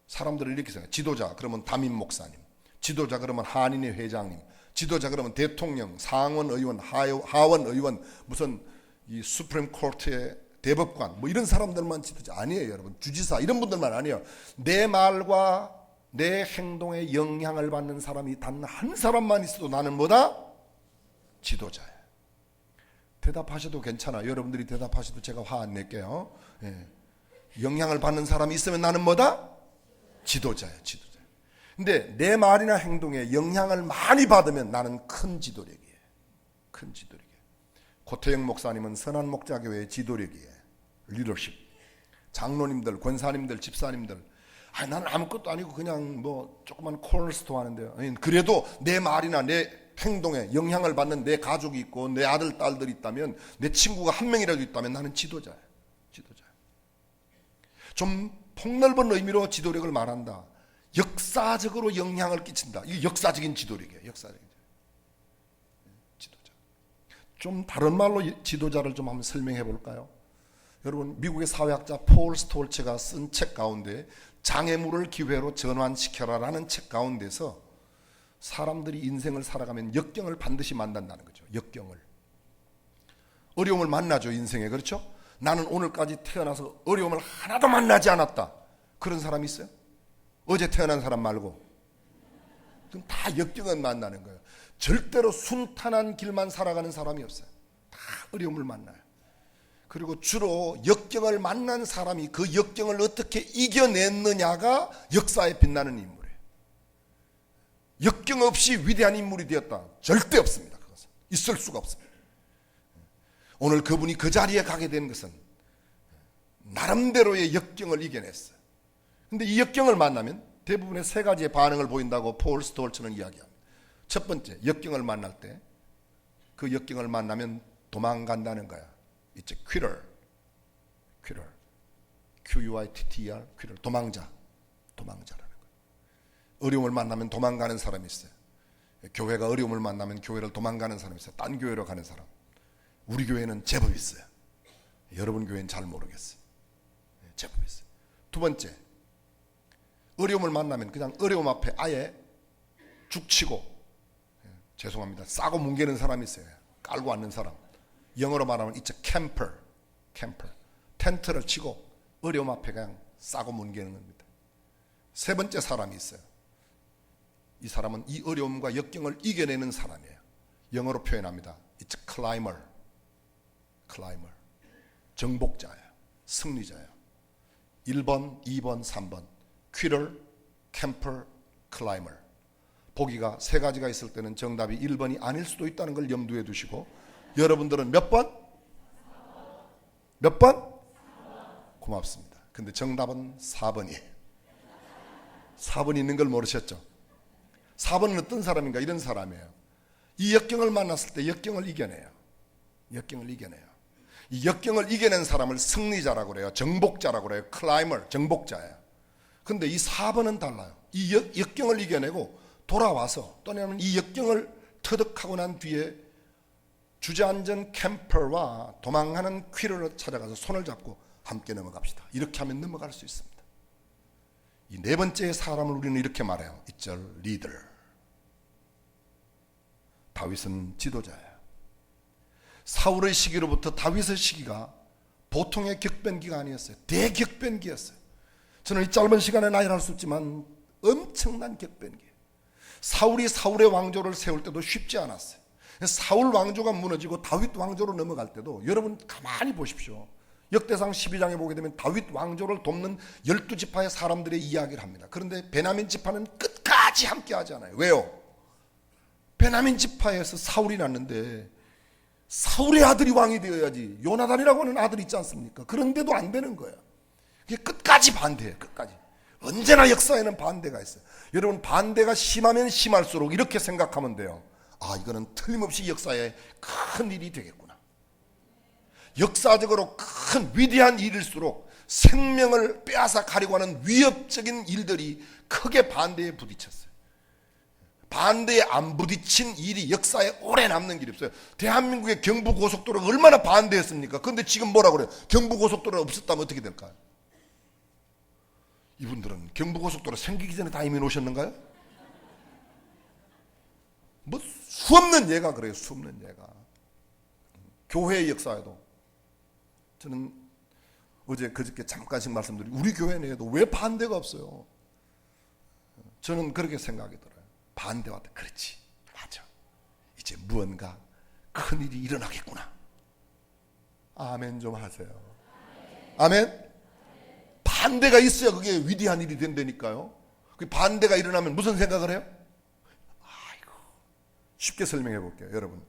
사람들은 이렇게 생각해요. 지도자 그러면 담임 목사님, 지도자 그러면 한인회 회장님, 지도자 그러면 대통령, 상원 의원, 하원 의원, 무슨 이 수프림 코트의 대법관, 뭐 이런 사람들만 지도자 아니에요, 여러분. 주지사 이런 분들만 아니에요. 내 말과 내 행동에 영향을 받는 사람이 단 한 사람만 있어도 나는 뭐다? 지도자예요. 대답하셔도 괜찮아요. 여러분들이 대답하셔도 제가 화 안 낼게요. 예. 영향을 받는 사람이 있으면 나는 뭐다? 지도자예요. 지도자. 근데 내 말이나 행동에 영향을 많이 받으면 나는 큰 지도력이에요. 큰 지도력이에요. 고태영 목사님은 선한 목자교회의 지도력이에요. 리더십. 장로님들, 권사님들, 집사님들, 나는 아무것도 아니고 그냥 뭐 조그만 코너스토어 하는데요. 그래도 내 말이나 내 행동에 영향을 받는 내 가족이 있고 내 아들, 딸들이 있다면, 내 친구가 한 명이라도 있다면 나는 지도자예요. 지도자. 좀 폭넓은 의미로 지도력을 말한다. 역사적으로 영향을 끼친다. 이게 역사적인 지도력이에요. 역사적인 지도자. 좀 다른 말로 지도자를 좀 한번 설명해 볼까요? 여러분, 미국의 사회학자 폴 스톨츠가 쓴 책 가운데 장애물을 기회로 전환시켜라라는 책 가운데서 사람들이 인생을 살아가면 역경을 반드시 만난다는 거죠. 역경을. 어려움을 만나죠, 인생에. 그렇죠? 나는 오늘까지 태어나서 어려움을 하나도 만나지 않았다. 그런 사람이 있어요? 어제 태어난 사람 말고. 그럼 다 역경을 만나는 거예요. 절대로 순탄한 길만 살아가는 사람이 없어요. 다 어려움을 만나요. 그리고 주로 역경을 만난 사람이 그 역경을 어떻게 이겨냈느냐가 역사에 빛나는 인물이에요. 역경 없이 위대한 인물이 되었다. 절대 없습니다. 그것은 있을 수가 없습니다. 오늘 그분이 그 자리에 가게 된 것은 나름대로의 역경을 이겨냈어요. 그런데 이 역경을 만나면 대부분의 세 가지의 반응을 보인다고 폴 스톨츠는 이야기합니다. 첫 번째, 역경을 만날 때 그 역경을 만나면 도망간다는 거야. It's a quitter. quitter. Q-U-I-T-T-E-R. quitter. 도망자라는 거예요. 어려움을 만나면 도망가는 사람이 있어요. 교회가 어려움을 만나면 교회를 도망가는 사람이 있어요. 딴 교회로 가는 사람. 우리 교회는 제법 있어요. 여러분 교회는 잘 모르겠어요. 제법 있어요. 두 번째, 어려움을 만나면 그냥 어려움 앞에 아예 죽치고, 죄송합니다, 싸고 뭉개는 사람이 있어요. 깔고 앉는 사람. 영어로 말하면 it's a camper. 텐트를 치고 어려움 앞에 그냥 싸고 뭉개는 겁니다. 세 번째 사람이 있어요. 이 사람은 이 어려움과 역경을 이겨내는 사람이에요. 영어로 표현합니다. It's a climber. 정복자예요. 승리자예요. 1번, 2번, 3번. quitter, camper, climber. 보기가 세 가지가 있을 때는 정답이 1번이 아닐 수도 있다는 걸 염두에 두시고, 여러분들은 몇 번? 몇 번? 고맙습니다. 근데 정답은 4번이에요. 4번이 있는 걸 모르셨죠? 4번은 어떤 사람인가? 이런 사람이에요. 이 역경을 만났을 때 역경을 이겨내요. 이 역경을 이겨낸 사람을 승리자라고 그래요. 정복자라고 그래요. 클라이머, 정복자예요. 근데 이 4번은 달라요. 이 역경을 이겨내고 돌아와서, 또는 이 역경을 터득하고 난 뒤에 주저앉은 캠퍼와 도망가는 퀴러를 찾아가서 손을 잡고 함께 넘어갑시다. 이렇게 하면 넘어갈 수 있습니다. 이 네 번째 사람을 우리는 이렇게 말해요. It's a leader. 다윗은 지도자예요. 사울의 시기로부터 다윗의 시기가 보통의 격변기가 아니었어요. 대격변기였어요. 저는 이 짧은 시간에 나열할 수 없지만 엄청난 격변기예요. 사울이 사울의 왕조를 세울 때도 쉽지 않았어요. 사울 왕조가 무너지고 다윗 왕조로 넘어갈 때도, 여러분 가만히 보십시오. 역대상 12장에 보게 되면 다윗 왕조를 돕는 12지파의 사람들의 이야기를 합니다. 그런데 베냐민 지파는 끝까지 함께 하지 않아요. 왜요? 베냐민 지파에서 사울이 났는데 사울의 아들이 왕이 되어야지. 요나단이라고 하는 아들이 있지 않습니까? 그런데도 안 되는 거예요. 그게 끝까지 반대해요. 끝까지. 언제나 역사에는 반대가 있어요. 여러분, 반대가 심하면 심할수록 이렇게 생각하면 돼요. 아, 이거는 틀림없이 역사에 큰 일이 되겠구나. 역사적으로 큰 위대한 일일수록 생명을 빼앗아 가려고 하는 위협적인 일들이 크게 반대에 부딪혔어요. 반대에 안 부딪힌 일이 역사에 오래 남는 길이 없어요. 대한민국의 경부고속도로가 얼마나 반대했습니까? 그런데 지금 뭐라 그래요? 경부고속도로가 없었다면 어떻게 될까요? 이분들은 경부고속도로 생기기 전에 다 이미 오셨는가요? 뭐 수없는 예가 그래요. 수없는 예가. 교회의 역사에도 저는 어제 그저께 잠깐씩 말씀드린 우리 교회 내에도 왜 반대가 없어요? 저는 그렇게 생각이 들어요. 반대와 그렇지, 맞아, 이제 무언가 큰일이 일어나겠구나. 아멘 좀 하세요. 아멘. 반대가 있어야 그게 위대한 일이 된다니까요. 그 반대가 일어나면 무슨 생각을 해요? 아이고, 쉽게 설명해 볼게요. 여러분,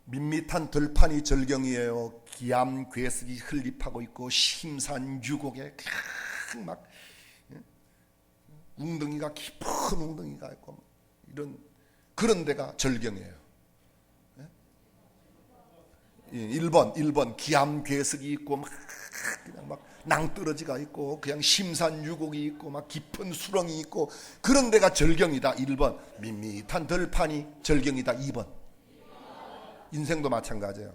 밋밋한 들판이 절경이에요. 기암 괴석이 흘립하고 있고 심산유곡에 막 웅덩이가, 깊은 웅덩이가 있고 이런 그런 데가 절경이에요. 1번 기암 괴석이 있고 막 그냥 막 낭떠러지가 있고 그냥 심산유곡이 있고 막 깊은 수렁이 있고 그런 데가 절경이다. 1번. 밋밋한 들판이 절경이다. 2번. 인생도 마찬가지예요.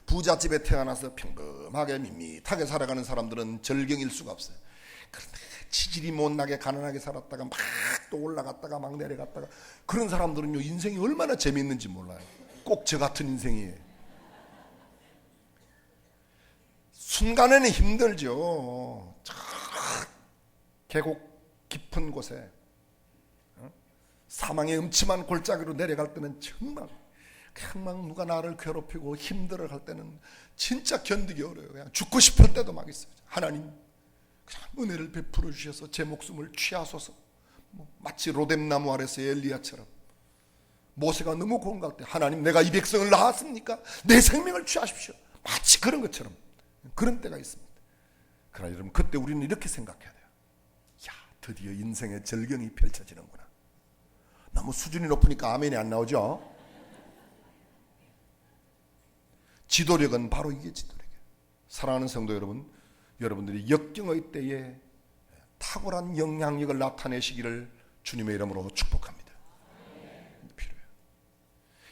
부잣집에 태어나서 평범하게 밋밋하게 살아가는 사람들은 절경일 수가 없어요. 그런데 치질이 못나게 가난하게 살았다가 막 또 올라갔다가 막 내려갔다가 그런 사람들은요 인생이 얼마나 재미있는지 몰라요. 꼭 저 같은 인생이에요. 순간에는 힘들죠. 저 계곡 깊은 곳에 사망의 음침한 골짜기로 내려갈 때는 정말 그냥 막 누가 나를 괴롭히고 힘들어 할 때는 진짜 견디기 어려워요. 그냥 죽고 싶을 때도 막 있어요. 하나님 그냥 은혜를 베풀어 주셔서 제 목숨을 취하소서. 마치 로뎀나무 아래서의 엘리야처럼 모세가 너무 공갈 때 하나님 내가 이 백성을 낳았습니까? 내 생명을 취하십시오. 마치 그런 것처럼 그런 때가 있습니다. 그러나 여러분 그때 우리는 이렇게 생각해야 돼요. 야 드디어 인생의 절경이 펼쳐지는구나. 너무 수준이 높으니까 아멘이 안 나오죠. 지도력은 바로 이게 지도력이에요. 사랑하는 성도 여러분, 여러분들이 역경의 때에 탁월한 영향력을 나타내시기를 주님의 이름으로 축복합니다. 필요해요.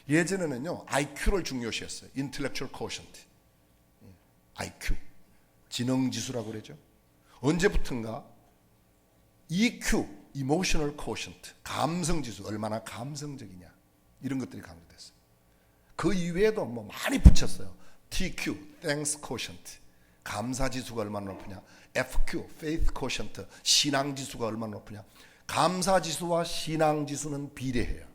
예전에는요 IQ를 중요시했어요. Intellectual Quotient, IQ, 지능지수라고 그러죠. 언제부턴가 EQ, Emotional Quotient, 감성지수, 얼마나 감성적이냐 이런 것들이 강조됐어요. 그 이외에도 뭐 많이 붙였어요. TQ, Thanks Quotient, 감사지수가 얼마나 높으냐. FQ, Faith Quotient, 신앙지수가 얼마나 높으냐. 감사지수와 신앙지수는 비례해요.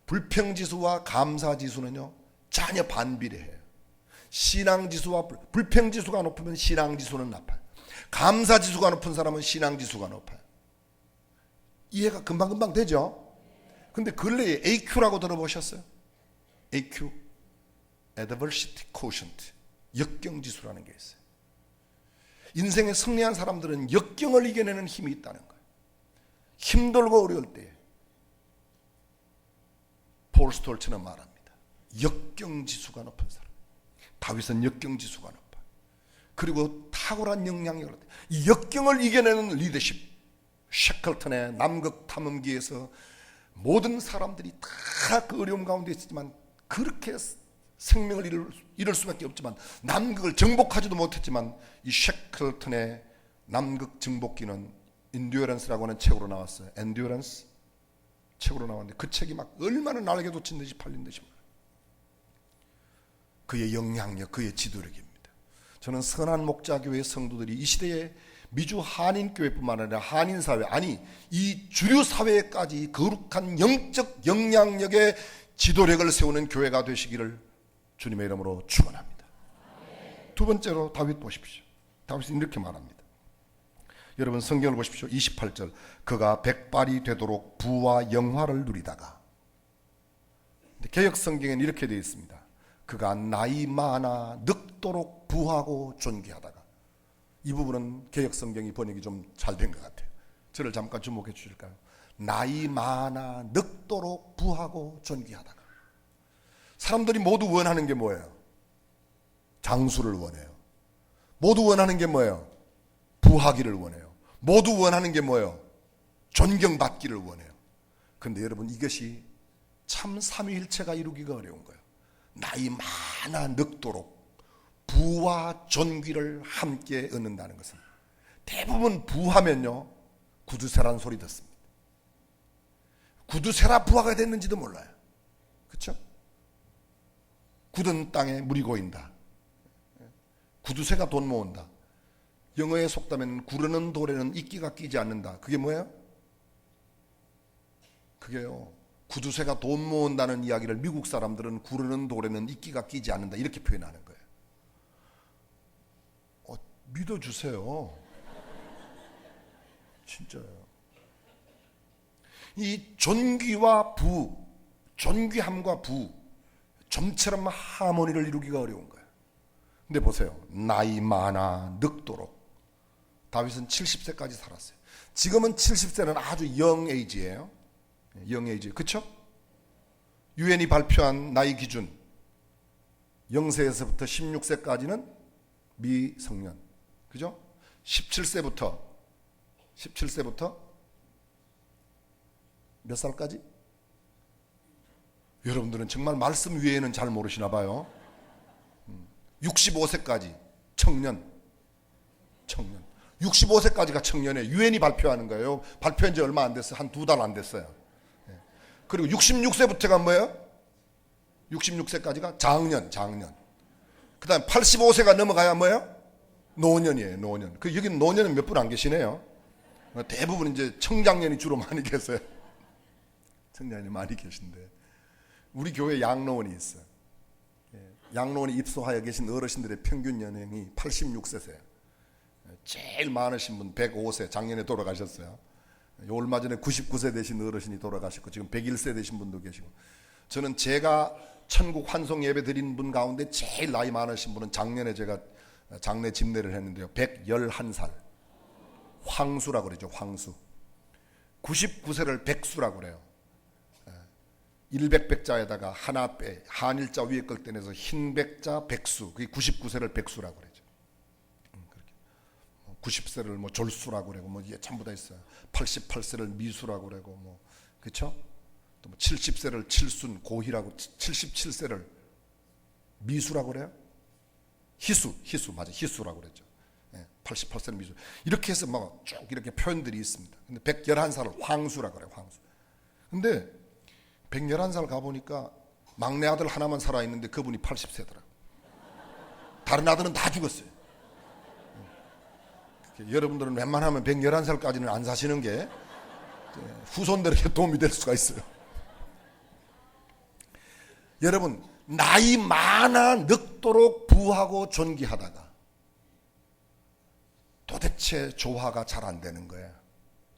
불평지수와 감사지수는요 전혀 반비례해요. 신앙지수와 불평지수가 높으면 신앙지수는 나빠요. 감사지수가 높은 사람은 신앙지수가 높아요. 이해가 금방금방 되죠? 근데 근래에 AQ라고 들어보셨어요? AQ, Adversity Quotient, 역경지수라는 게 있어요. 인생에 승리한 사람들은 역경을 이겨내는 힘이 있다는 거예요. 힘들고 어려울 때에 폴 스톨츠는 말합니다. 역경지수가 높은 사람. 다윗은 역경지수가 높아. 그리고 탁월한 영향력을 얻어요. 이 역경을 이겨내는 리더십. 셰클턴의 남극 탐험기에서 모든 사람들이 다 그 어려움 가운데 있었지만 그렇게 생명을 잃을 수밖에 없지만 남극을 정복하지도 못했지만 이 셰클턴의 남극 정복기는 엔듀어런스라고 하는 책으로 나왔어요. 엔듀어런스 책으로 나왔는데 그 책이 막 얼마나 날개 돋친 듯이 팔린 듯이 그의 영향력, 그의 지도력입니다. 저는 선한 목자교회 성도들이 이 시대에 미주 한인교회뿐만 아니라 한인사회, 아니 이 주류사회까지 거룩한 영적 영향력의 지도력을 세우는 교회가 되시기를 주님의 이름으로 축원합니다. 두 번째로 다윗 보십시오. 다윗은 이렇게 말합니다. 여러분 성경을 보십시오. 28절 그가 백발이 되도록 부와 영화를 누리다가, 개역 성경에는 이렇게 되어 있습니다. 그가 나이 많아 늙도록 부하고 존귀하다가. 이 부분은 개역 성경이 번역이 좀 잘 된 것 같아요. 저를 잠깐 주목해 주실까요? 나이 많아 늙도록 부하고 존귀하다가. 사람들이 모두 원하는 게 뭐예요? 장수를 원해요. 모두 원하는 게 뭐예요? 부하기를 원해요. 모두 원하는 게 뭐예요? 존경받기를 원해요. 그런데 여러분 이것이 참 삼위일체가 이루기가 어려운 거예요. 나이 많아 늙도록 부와 존귀를 함께 얻는다는 것은, 대부분 부하면요 구두쇠란 소리 듣습니다. 구두쇠라 부하가 됐는지도 몰라요. 그렇죠? 굳은 땅에 물이 고인다. 구두쇠가 돈 모은다. 영어에 속다면 구르는 돌에는 이끼가 끼지 않는다. 그게 뭐예요? 그게요, 구두쇠가 돈 모은다는 이야기를 미국 사람들은 구르는 돌에는 이끼가 끼지 않는다 이렇게 표현하는 거예요. 믿어주세요. 진짜요. 이 존귀와 부, 존귀함과 부, 좀처럼 하모니를 이루기가 어려운 거예요. 근데 보세요. 나이 많아 늙도록. 다윗은 70세까지 살았어요. 지금은 70세는 아주 영 에이지예요. 영 에이지. 그렇죠? 유엔이 발표한 나이 기준 0세에서부터 16세까지는 미성년, 그죠? 17세부터 몇 살까지? 여러분들은 정말 말씀 위에는 잘 모르시나 봐요. 65세까지 청년. 65세까지가 청년에 유엔이 발표하는 거예요. 발표한 지 얼마 안 됐어요. 한 2달 안 됐어요. 그리고 66세부터가 뭐예요? 66세까지가 장년. 그 다음 85세가 넘어가야 뭐예요? 노년이에요. 노년. 여기는 노년은 몇 분 안 계시네요. 대부분 이제 청장년이 주로 많이 계세요. 청장년이 많이 계신데 우리 교회 양로원이 있어요. 양로원에 입소하여 계신 어르신들의 평균 연령이 86세세요. 제일 많으신 분 105세 작년에 돌아가셨어요. 얼마 전에 99세 되신 어르신이 돌아가셨고 지금 101세 되신 분도 계시고, 저는 제가 천국 환송 예배 드린 분 가운데 제일 나이 많으신 분은 작년에 제가 장례 집례를 했는데요. 111살. 황수라고 그러죠. 황수. 99세를 백수라고 그래요. 100백자에다가 하나 빼 한일자 위에 걸 떼내서 흰백자 백수. 그게 99세를 백수라고 그러죠. 90세를 뭐 졸수라고 그러고 뭐 이게 전부 다 있어요. 88세를 미수라고 그러고 뭐 그렇죠? 또 뭐 70세를 칠순 고희라고 77세를 미수라고 그래요. 희수 맞아. 희수라고 그랬죠. 88세는 미수. 이렇게 해서 막 쭉 이렇게 표현들이 있습니다. 근데 111살을 황수라고 그래요. 황수. 근데 111살 가보니까 막내 아들 하나만 살아있는데 그분이 80세더라고요. 다른 아들은 다 죽었어요. 여러분들은 웬만하면 111살까지는 안 사시는 게 후손들에게 도움이 될 수가 있어요. 여러분, 나이 많아 늙도록 부하고 존귀하다가 도대체 조화가 잘 안 되는 거예요.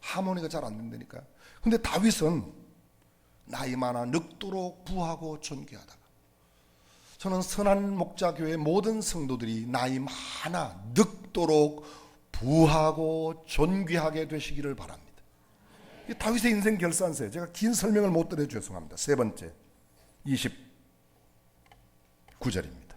하모니가 잘 안 된다니까요. 근데 다윗은 나이 많아 늙도록 부하고 존귀하다가, 저는 선한 목자교회 모든 성도들이 나이 많아 늙도록 부하고 존귀하게 되시기를 바랍니다. 이 다윗의 인생 결산서예요. 제가 긴 설명을 못 드려 죄송합니다. 세 번째 29절입니다.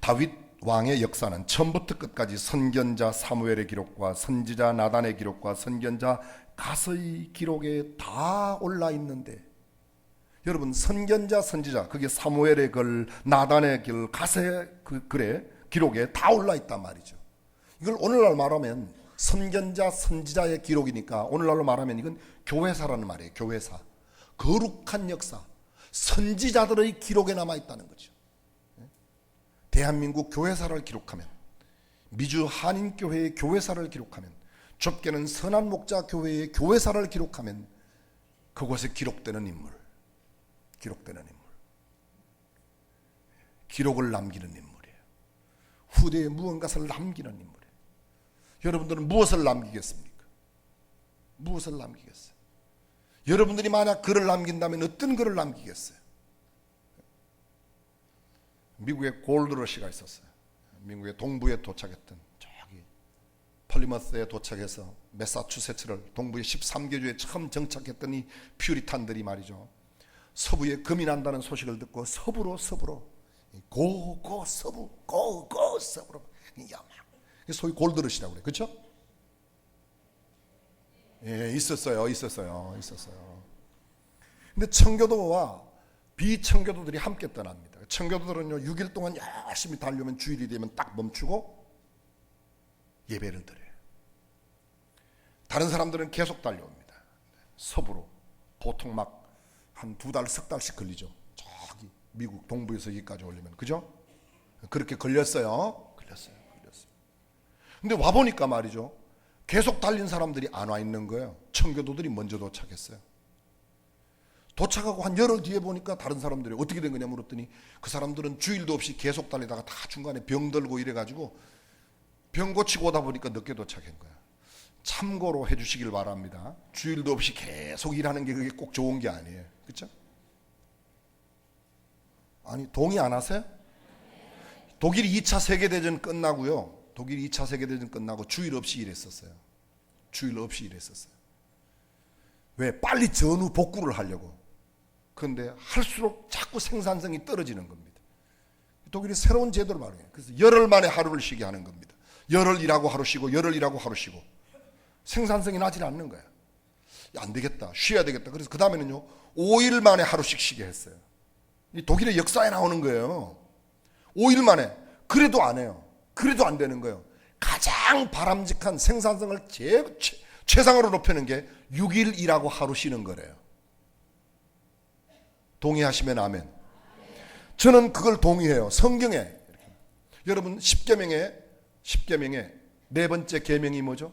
다윗 왕의 역사는 처음부터 끝까지 선견자 사무엘의 기록과 선지자 나단의 기록과 선견자 가서의 기록에 다 올라 있는데, 여러분 선견자 선지자 그게 사무엘의 글 나단의 글 가서의 그 글에 기록에 다 올라 있단 말이죠. 이걸 오늘날 말하면 선견자 선지자의 기록이니까 오늘날로 말하면 이건 교회사라는 말이에요. 교회사. 거룩한 역사. 선지자들의 기록에 남아있다는 거죠. 대한민국 교회사를 기록하면, 미주 한인교회의 교회사를 기록하면, 좁게는 선한 목자 교회의 교회사를 기록하면 그곳에 기록되는 인물. 기록을 남기는 인물이에요. 후대에 무언가를 남기는 인물이에요. 여러분들은 무엇을 남기겠습니까? 무엇을 남기겠어요? 여러분들이 만약 글을 남긴다면 어떤 글을 남기겠어요? 미국에 골드러시가 있었어요. 미국의 동부에 도착했던, 저기 펄리머스에 도착해서 매사추세츠를 동부의 13개주에 처음 정착했던 이 퓨리탄들이 말이죠, 서부에 금이 난다는 소식을 듣고 서부로 고 서부 서부로 소위 골드러시라고 그래. 그렇죠? 예, 있었어요. 근데 청교도와 비청교도들이 함께 떠납니다. 청교도들은요 6일 동안 열심히 달려면 주일이 되면 딱 멈추고 예배를 드려요. 다른 사람들은 계속 달려옵니다. 서부로. 보통 막 한 2달, 석 달씩 걸리죠. 저기 미국 동부에서 여기까지 오려면. 그죠? 그렇게 걸렸어요. 근데 와보니까 말이죠, 계속 달린 사람들이 안 와 있는 거예요. 청교도들이 먼저 도착했어요. 도착하고 한 열흘 뒤에 보니까 다른 사람들이 어떻게 된 거냐 물었더니 그 사람들은 주일도 없이 계속 달리다가 다 중간에 병 들고 이래가지고 병 고치고 오다 보니까 늦게 도착한 거야. 참고로 해주시길 바랍니다. 주일도 없이 계속 일하는 게 그게 꼭 좋은 게 아니에요. 그렇죠? 아니 동의 안 하세요? 독일 2차 세계대전 끝나고요. 독일 2차 세계대전 끝나고 주일 없이 일했었어요. 왜? 빨리 전후 복구를 하려고. 그런데 할수록 자꾸 생산성이 떨어지는 겁니다. 독일이 새로운 제도를 마련해요. 그래서 열흘 만에 하루를 쉬게 하는 겁니다. 열흘 일하고 하루 쉬고 열흘 일하고 하루 쉬고 생산성이 나질 않는 거야. 안 되겠다, 쉬어야 되겠다. 그래서 그 다음에는요 5일 만에 하루씩 쉬게 했어요. 이 독일의 역사에 나오는 거예요. 5일 만에. 그래도 안 해요. 그래도 안 되는 거예요. 가장 바람직한 생산성을 최상으로 높이는 게 6일 일하고 하루 쉬는 거래요. 동의하시면 아멘. 저는 그걸 동의해요. 성경에 여러분 10계명의 네 번째 계명이 뭐죠?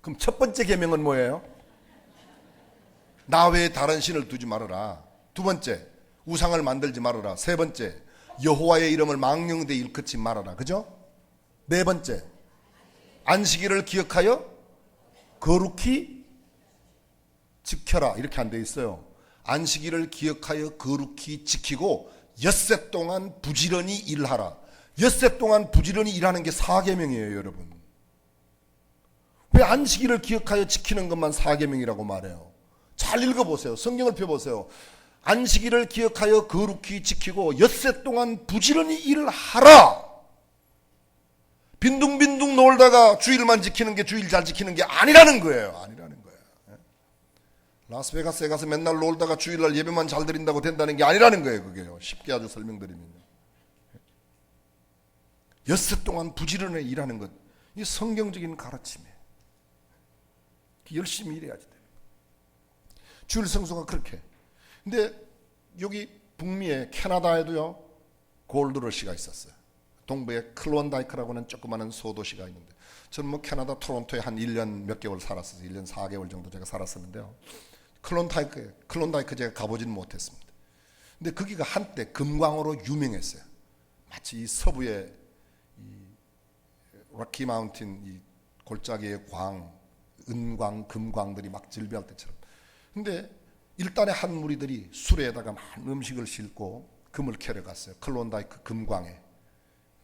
그럼 첫 번째 계명은 뭐예요? 나 외에 다른 신을 두지 말아라. 두 번째, 우상을 만들지 말아라. 세 번째, 여호와의 이름을 망령되이 일컫지 말아라. 그죠? 네 번째, 안식일을 기억하여 거룩히 지켜라. 이렇게 안 돼 있어요. 안식일을 기억하여 거룩히 지키고 엿새 동안 부지런히 일하라. 엿새 동안 부지런히 일하는 게 사계명이에요, 여러분. 왜 안식일을 기억하여 지키는 것만 사계명이라고 말해요? 잘 읽어보세요. 성경을 펴보세요. 안식일을 기억하여 거룩히 지키고 엿새 동안 부지런히 일을 하라. 빈둥빈둥 놀다가 주일만 지키는 게 주일 잘 지키는 게 아니라는 거예요. 아니라는 거예요. 라스베가스에 가서 맨날 놀다가 주일날 예배만 잘 드린다고 된다는 게 아니라는 거예요. 그게요. 쉽게 아주 설명드리면요. 엿새 동안 부지런히 일하는 것, 이 성경적인 가르침이에요. 열심히 일해야지 돼요. 주일 성수가 그렇게. 근데 여기 북미에 캐나다에도요 골드러시가 있었어요. 동부에 클론다이크라고 하는 조그마한 소도시가 있는데, 저는 뭐 캐나다 토론토에 한 1년 몇 개월 살았어요. 1년 4개월 정도 제가 살았었는데요. 클론다이크 제가 가보지는 못했습니다. 근데 거기가 한때 금광으로 유명했어요. 마치 이 서부의 이 락키 마운틴 이 골짜기의 광, 은광, 금광들이 막 질비할 때처럼. 근데 일단의 한 무리들이 수레에다가 많은 음식을 싣고 금을 캐러 갔어요. 클론다이크 금광에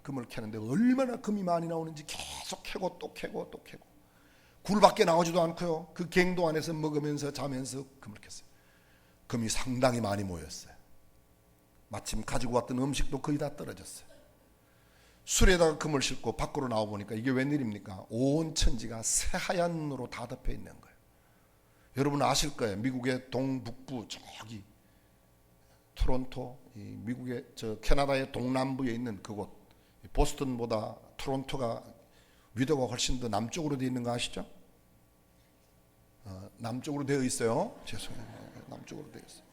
금을 캐는데 얼마나 금이 많이 나오는지 계속 캐고 또 캐고 또 캐고, 굴밖에 나오지도 않고요. 그 갱도 안에서 먹으면서 자면서 금을 캤어요. 금이 상당히 많이 모였어요. 마침 가지고 왔던 음식도 거의 다 떨어졌어요. 수레에다가 금을 싣고 밖으로 나와 보니까 이게 웬일입니까? 온 천지가 새하얀 눈으로 다 덮여 있는 거예요. 여러분 아실 거예요. 미국의 동북부 저기 토론토, 미국의 저 캐나다의 동남부에 있는 그곳, 보스턴보다 토론토가 위도가 훨씬 더 남쪽으로 되어 있는 거 아시죠? 남쪽으로 되어 있어요. 죄송해요. 남쪽으로 되어 있어요.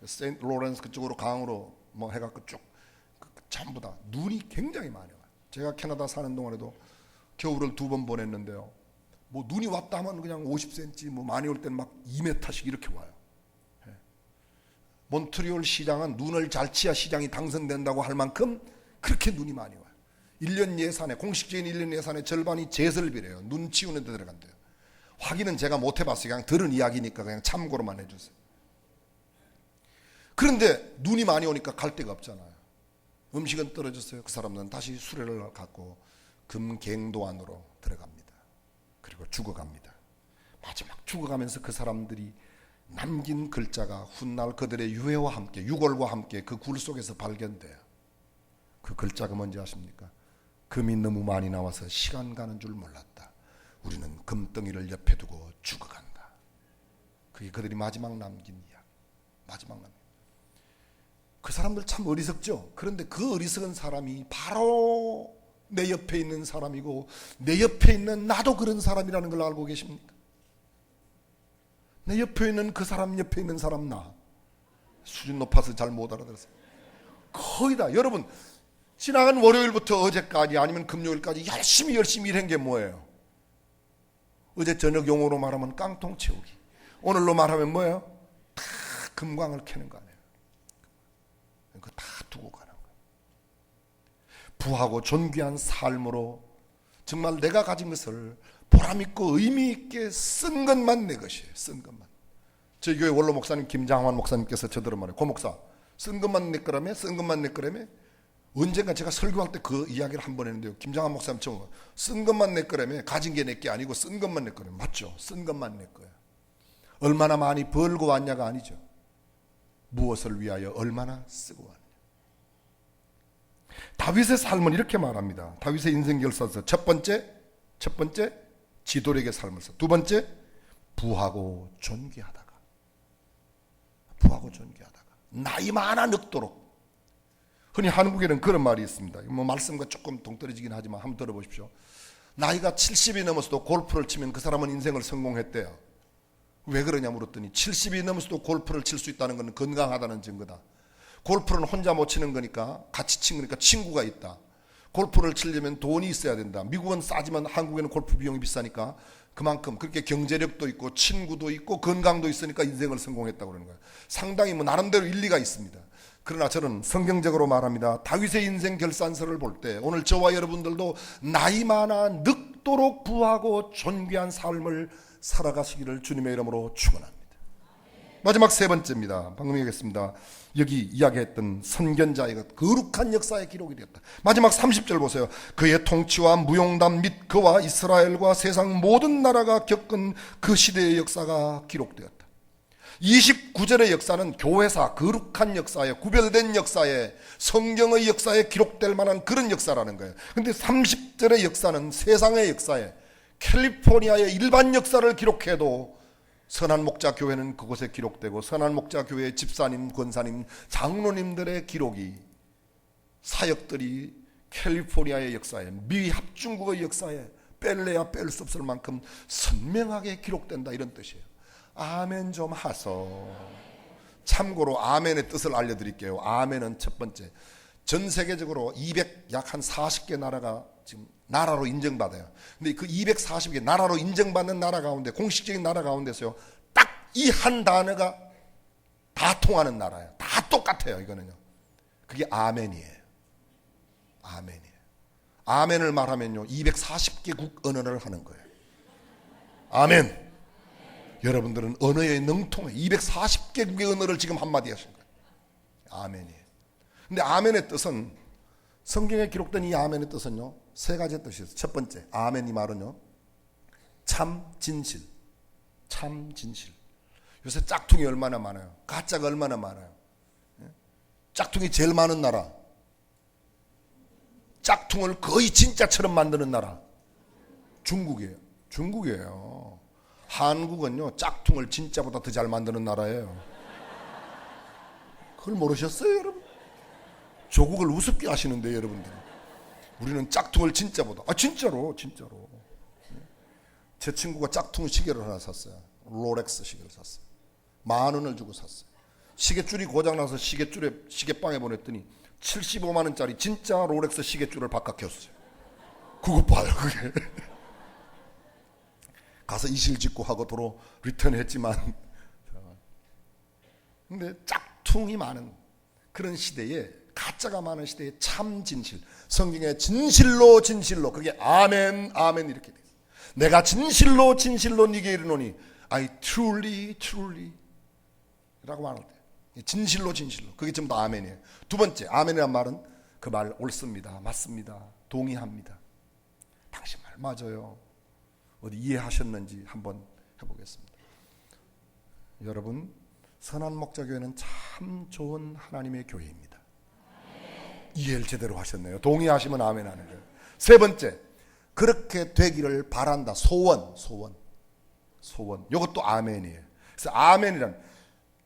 세인트 로렌스 그쪽으로 강으로 뭐 해갖고 쭉 전부 다 눈이 굉장히 많이 와요. 제가 캐나다 사는 동안에도 겨울을 2번 보냈는데요. 뭐 눈이 왔다 하면 그냥 50cm, 뭐 많이 올 때는 막 2m씩 이렇게 와요. 몬트리올 시장은 눈을 잘 치야 시장이 당선된다고 할 만큼 그렇게 눈이 많이 와요. 1년 예산에, 공식적인 1년 예산의 절반이 제설비래요. 눈 치우는 데 들어간대요. 확인은 제가 못 해봤어요. 그냥 들은 이야기니까 그냥 참고로만 해주세요. 그런데 눈이 많이 오니까 갈 데가 없잖아요. 음식은 떨어졌어요. 그 사람들은 다시 수레를 갖고 금갱도 안으로 들어갑니다. 그리고 죽어갑니다. 마지막 죽어가면서 그 사람들이 남긴 글자가 훗날 그들의 유해와 함께, 유골과 함께 그 굴 속에서 발견돼요. 그 글자가 뭔지 아십니까? 금이 너무 많이 나와서 시간 가는 줄 몰랐다. 우리는 금덩이를 옆에 두고 죽어간다. 그게 그들이 마지막 남긴 이야기. 마지막 남긴. 그 사람들 참 어리석죠. 그런데 그 어리석은 사람이 바로 내 옆에 있는 사람이고, 내 옆에 있는 나도 그런 사람이라는 걸 알고 계십니까? 내 옆에 있는 그 사람, 옆에 있는 사람, 나 수준 높아서 잘 못 알아들었어요. 거의 다 여러분 지나간 월요일부터 어제까지 아니면 금요일까지 열심히 일한 게 뭐예요? 어제 저녁 용어로 말하면 깡통 채우기, 오늘로 말하면 뭐예요? 다 금광을 캐는 거 아니에요. 그거 다 두고 가는 거예요. 부하고 존귀한 삶으로 정말 내가 가진 것을 보람있고 의미있게 쓴 것만 내 것이에요. 쓴 것만. 저희 교회 원로 목사님 김장환 목사님께서 저더러 말해요. 고 목사, 쓴 것만 내 거라며? 쓴 것만 내 거라며? 언젠가 제가 설교할 때 그 이야기를 한 번 했는데요. 김장환 목사님 처음 쓴 것만 내 거라며? 가진 게 내 게 아니고 쓴 것만 내 거라며. 맞죠? 쓴 것만 내 거예요. 얼마나 많이 벌고 왔냐가 아니죠. 무엇을 위하여 얼마나 쓰고 왔냐. 다윗의 삶은 이렇게 말합니다. 다윗의 인생 결사서 첫 번째 지도력의 삶을 써. 두 번째 부하고 존귀하다가 나이 많아 늙도록. 흔히 한국에는 그런 말이 있습니다. 뭐 말씀과 조금 동떨어지긴 하지만 한번 들어보십시오. 나이가 70이 넘어서도 골프를 치면 그 사람은 인생을 성공했대요. 왜 그러냐 물었더니 70이 넘어서도 골프를 칠 수 있다는 건 건강하다는 증거다. 골프는 혼자 못 치는 거니까 같이 친 거니까 친구가 있다. 골프를 치려면 돈이 있어야 된다. 미국은 싸지만 한국에는 골프 비용이 비싸니까 그만큼 그렇게 경제력도 있고 친구도 있고 건강도 있으니까 인생을 성공했다고 그러는 거예요. 상당히 뭐 나름대로 일리가 있습니다. 그러나 저는 성경적으로 말합니다. 다윗의 인생 결산서를 볼 때 오늘 저와 여러분들도 나이 많아 늙도록 부하고 존귀한 삶을 살아가시기를 주님의 이름으로 축원합니다. 마지막 세 번째입니다. 방금 얘기했습니다. 여기 이야기했던 선견자의 거룩한 역사의 기록이 되었다. 마지막 30절 보세요. 그의 통치와 무용담 및 그와 이스라엘과 세상 모든 나라가 겪은 그 시대의 역사가 기록되었다. 29절의 역사는 교회사, 거룩한 역사에, 구별된 역사에, 성경의 역사에 기록될 만한 그런 역사라는 거예요. 그런데 30절의 역사는 세상의 역사에, 캘리포니아의 일반 역사를 기록해도 선한 목자 교회는 그곳에 기록되고 선한 목자 교회의 집사님, 권사님, 장로님들의 기록이, 사역들이 캘리포니아의 역사에, 미 합중국의 역사에 뺄래야 뺄 수 없을 만큼 선명하게 기록된다, 이런 뜻이에요. 아멘 좀 하소. 참고로 아멘의 뜻을 알려드릴게요. 아멘은 첫 번째, 전 세계적으로 약 한 40개 나라가 지금 나라로 인정받아요. 근데 그 240개 나라로 인정받는 나라 가운데, 공식적인 나라 가운데서요, 딱 이 한 단어가 다 통하는 나라예요. 다 똑같아요. 이거는요. 그게 아멘이에요. 아멘이에요. 아멘을 말하면요 240개국 언어를 하는 거예요. 아멘. 여러분들은 언어에 능통해. 240개국의 언어를 지금 한마디 하신 거예요. 아멘이에요. 근데 아멘의 뜻은, 성경에 기록된 이 아멘의 뜻은요 세 가지 뜻이 있어요. 첫 번째, 아멘 이 말은요 참 진실. 참 진실. 요새 짝퉁이 얼마나 많아요. 가짜가 얼마나 많아요. 짝퉁이 제일 많은 나라, 짝퉁을 거의 진짜처럼 만드는 나라 중국이에요. 중국이에요. 한국은요 짝퉁을 진짜보다 더 잘 만드는 나라예요. 그걸 모르셨어요 여러분? 조국을 우습게 하시는데 여러분들. 우리는 짝퉁을 진짜보다, 진짜로 제 친구가 짝퉁 시계를 하나 샀어요. 롤렉스 시계를 샀어요. 10,000원을 주고 샀어요. 시계줄이 고장나서 시계방에 보냈더니 75만 원짜리 진짜 롤렉스 시계줄을 바꿔 꼈어요. 그거 봐요 그게. 가서 이실직고 하고 도로 리턴했지만, 근데 짝퉁이 많은 그런 시대에, 가짜가 많은 시대에 참 진실, 성경에 진실로 그게 아멘 아멘 이렇게 돼 있어요. 내가 진실로 네게 이르노니 I truly 라고 말할 때 진실로 그게 전부 다 아멘이에요. 두 번째, 아멘이란 말은 그 말 옳습니다, 맞습니다, 동의합니다, 당신 말 맞아요. 어디 이해하셨는지 한번 해보겠습니다. 여러분, 선한 목자교회는 참 좋은 하나님의 교회입니다. 이해를 제대로 하셨네요. 동의하시면 아멘 하는 거예요. 세 번째, 그렇게 되기를 바란다. 소원. 이것도 아멘이에요. 그래서 아멘이란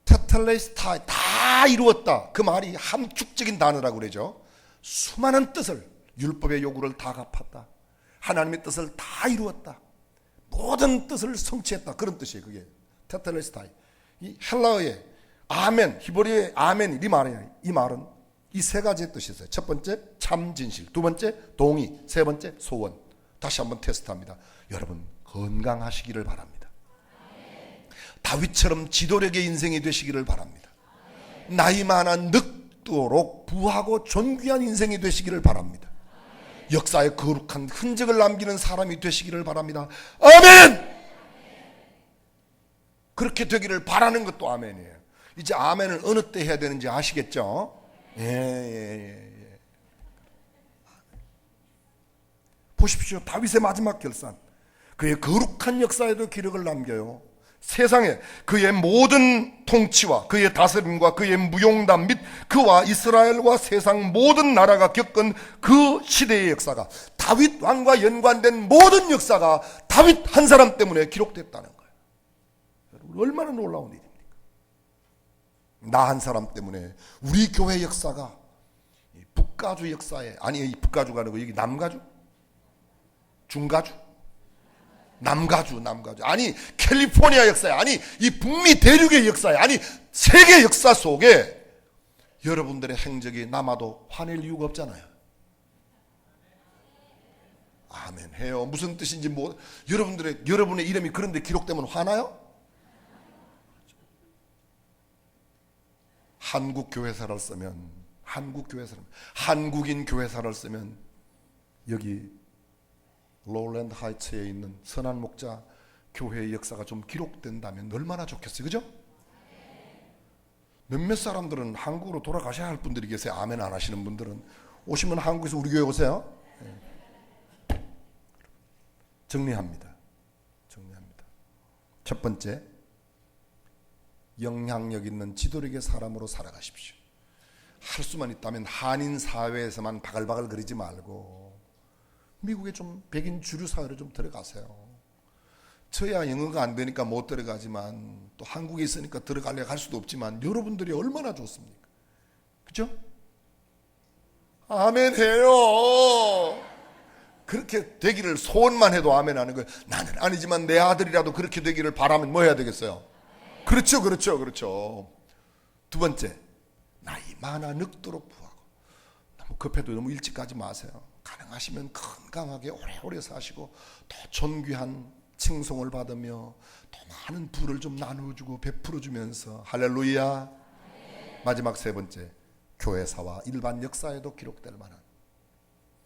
테텔레스타이, 다 이루었다. 그 말이 함축적인 단어라고 그러죠. 수많은 뜻을, 율법의 요구를 다 갚았다, 하나님의 뜻을 다 이루었다, 모든 뜻을 성취했다, 그런 뜻이에요. 그게 테텔레스타이. 이 헬라어의 아멘, 히브리어의 아멘, 이 말은 이 세 가지의 뜻이 있어요. 첫 번째 참 진실, 두 번째 동의, 세 번째 소원. 다시 한번 테스트합니다. 여러분 건강하시기를 바랍니다. 다윗처럼 지도력의 인생이 되시기를 바랍니다. 나이 많아 늙도록 부하고 존귀한 인생이 되시기를 바랍니다. 역사에 거룩한 흔적을 남기는 사람이 되시기를 바랍니다. 아멘! 그렇게 되기를 바라는 것도 아멘이에요. 이제 아멘을 어느 때 해야 되는지 아시겠죠? 예. 보십시오. 다윗의 마지막 결산, 그의 거룩한 역사에도 기록을 남겨요. 세상에 그의 모든 통치와 그의 다스림과 그의 무용담 및 그와 이스라엘과 세상 모든 나라가 겪은 그 시대의 역사가, 다윗 왕과 연관된 모든 역사가 다윗 한 사람 때문에 기록됐다는 거예요. 여러분, 얼마나 놀라운 일입니까? 나 한 사람 때문에 우리 교회 역사가 북가주 역사에, 아니 이 북가주가 아니고 여기 남가주? 중가주? 남가주, 아니 캘리포니아 역사에, 아니 이 북미 대륙의 역사에, 아니 세계 역사 속에 여러분들의 행적이 남아도 화낼 이유가 없잖아요. 아멘 해요. 무슨 뜻인지 여러분의 이름이 그런데 기록되면 화나요? 한국 교회사를 쓰면, 한국인 교회사를 쓰면 여기 로울랜드 하이츠에 있는 선한 목자 교회의 역사가 좀 기록된다면 얼마나 좋겠어요. 그죠? 몇몇 사람들은 한국으로 돌아가셔야 할 분들이 계세요. 아멘 안 하시는 분들은 오시면 한국에서 우리 교회 오세요. 정리합니다. 첫 번째, 영향력 있는 지도력의 사람으로 살아가십시오. 할 수만 있다면 한인 사회에서만 바글바글 거리지 말고 미국에 좀 백인 주류 사회로 좀 들어가세요. 저야 영어가 안 되니까 못 들어가지만 또 한국에 있으니까 들어가려고 할 수도 없지만 여러분들이 얼마나 좋습니까? 그죠? 아멘 해요. 그렇게 되기를 소원만 해도 아멘 하는 거예요. 나는 아니지만 내 아들이라도 그렇게 되기를 바라면 뭐 해야 되겠어요? 그렇죠. 두 번째, 나이 많아 늙도록 부하고. 너무 급해도 너무 일찍 가지 마세요. 가능하시면 건강하게 오래오래 사시고 더 존귀한 칭송을 받으며 더 많은 부를 좀 나누어주고 베풀어주면서 할렐루야. 마지막 세 번째, 교회사와 일반 역사에도 기록될 만한.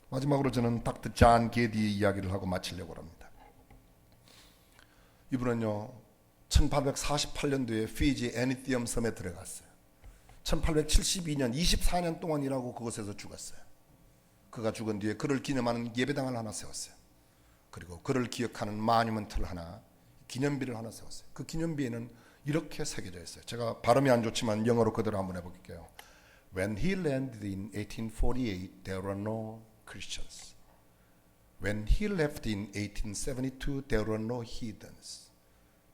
마지막으로 저는 닥터 존 게디의 이야기를 하고 마치려고 합니다. 이분은요 1848년도에 피지 애니티엄 섬에 들어갔어요. 1872년 24년 동안 일하고 그곳에서 죽었어요. 그가 죽은 뒤에 그를 기념하는 예배당을 하나 세웠어요. 그리고 그를 기억하는 마뉴먼트를 하나, 기념비를 하나 세웠어요. 그 기념비에는 이렇게 새겨져 있어요. 제가 발음이 안 좋지만 영어로 그대로 한번 해볼게요. When he landed in 1848, there were no Christians. When he left in 1872, there were no heathens.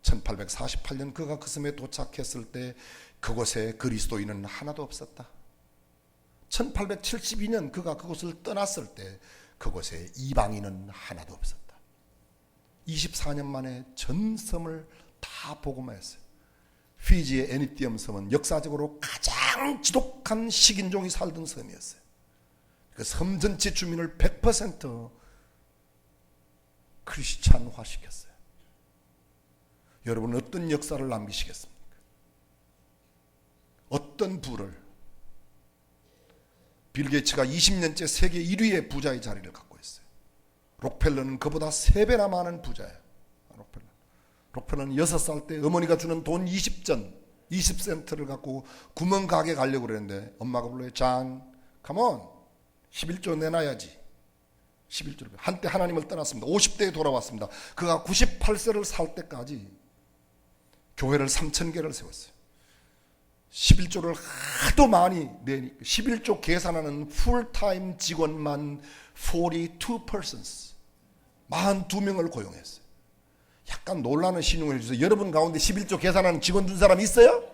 1848년 그가 그 섬에 도착했을 때 그곳에 그리스도인은 하나도 없었다. 1872년 그가 그곳을 떠났을 때 그곳에 이방인은 하나도 없었다. 24년 만에 전 섬을 다 복음화했어요. 피지의 애니티엄 섬은 역사적으로 가장 지독한 식인종이 살던 섬이었어요. 그 섬 전체 주민을 100% 크리스찬화 시켰어요. 여러분은 어떤 역사를 남기시겠습니까? 어떤 부를? 빌 게이츠가 20년째 세계 1위의 부자의 자리를 갖고 있어요. 록펠러는 그보다 3배나 많은 부자예요. 록펠러는 6살 때 어머니가 주는 돈 20센트를 갖고 구멍가게 가려고 그랬는데 엄마가 불러요. 잔, 컴온 11조 내놔야지. 11조를. 한때 하나님을 떠났습니다. 50대에 돌아왔습니다. 그가 98세를 살 때까지 교회를 3,000개를 세웠어요. 11조를 하도 많이 내니까 11조 계산하는 풀타임 직원만 42 persons 42명을 고용했어요. 약간 놀라는 신용을 해주세요. 여러분 가운데 11조 계산하는 직원 둔 사람 있어요?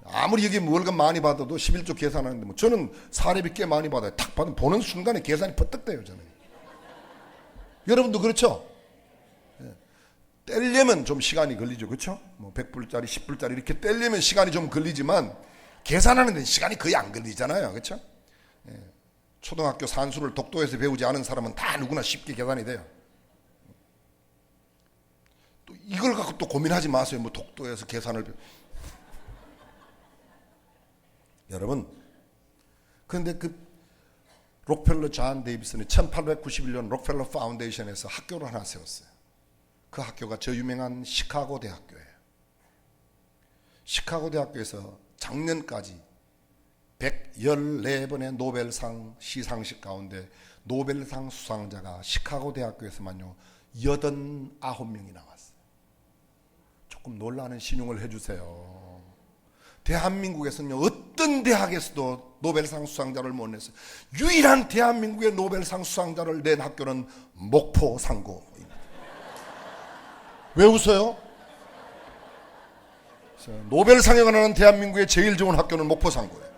아무리 여기 월급 많이 받아도 11조 계산하는데 뭐 저는 사례비 꽤 많이 받아요. 탁 받으면 보는 순간에 계산이 퍼뜩돼요. 저는. 여러분도 그렇죠? 떼려면 좀 시간이 걸리죠. 그렇죠? 뭐 100불짜리 10불짜리 이렇게 떼려면 시간이 좀 걸리지만 계산하는 데는 시간이 거의 안 걸리잖아요. 그렇죠? 초등학교 산수를 독도에서 배우지 않은 사람은 다 누구나 쉽게 계산이 돼요. 또 이걸 갖고 또 고민하지 마세요. 뭐 독도에서 계산을 여러분, 그런데 그 록펠러 존 데이비슨이 1891년 록펠러 파운데이션에서 학교를 하나 세웠어요. 그 학교가 저 유명한 시카고 대학교예요. 시카고 대학교에서 작년까지 114번의 노벨상 시상식 가운데 노벨상 수상자가 시카고 대학교에서만요 89명이 나왔어요. 조금 놀라는 신용을 해주세요. 대한민국에서는요, 어떤 대학에서도 노벨상 수상자를 못 냈어요. 유일한 대한민국의 노벨상 수상자를 낸 학교는 목포상고입니다. 왜 웃어요? 노벨상에 관한 대한민국의 제일 좋은 학교는 목포상고예요.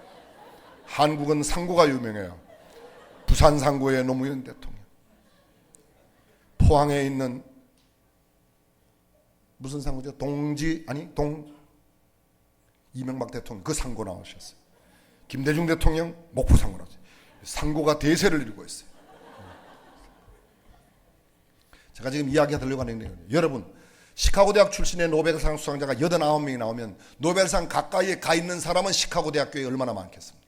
한국은 상고가 유명해요. 부산상고의 노무현 대통령, 포항에 있는 무슨 상고죠? 이명박 대통령 그 상고 나오셨어요. 김대중 대통령 목포상고 나왔어요. 상고가 대세를 이루고 있어요. 제가 지금 이야기하려고 하는 게 여러분, 시카고 대학 출신의 노벨상 수상자가 89명이 나오면 노벨상 가까이에 가 있는 사람은 시카고 대학교에 얼마나 많겠습니까?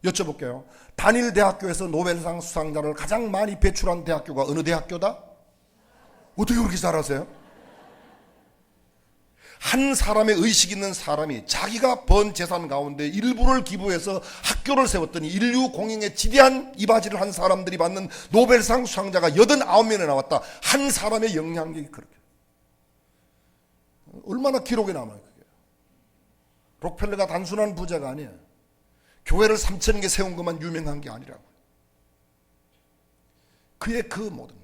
여쭤볼게요. 단일 대학교에서 노벨상 수상자를 가장 많이 배출한 대학교가 어느 대학교다? 어떻게 그렇게 잘 아세요? 한 사람의 의식 있는 사람이 자기가 번 재산 가운데 일부를 기부해서 학교를 세웠더니 인류 공행에 지대한 이바지를 한 사람들이 받는 노벨상 수상자가 89명에 나왔다. 한 사람의 영향력이 그렇게. 얼마나 기록에 남아요, 그게. 록펠러가 단순한 부자가 아니에요. 교회를 3,000개 세운 것만 유명한 게 아니라고. 그의 그 모든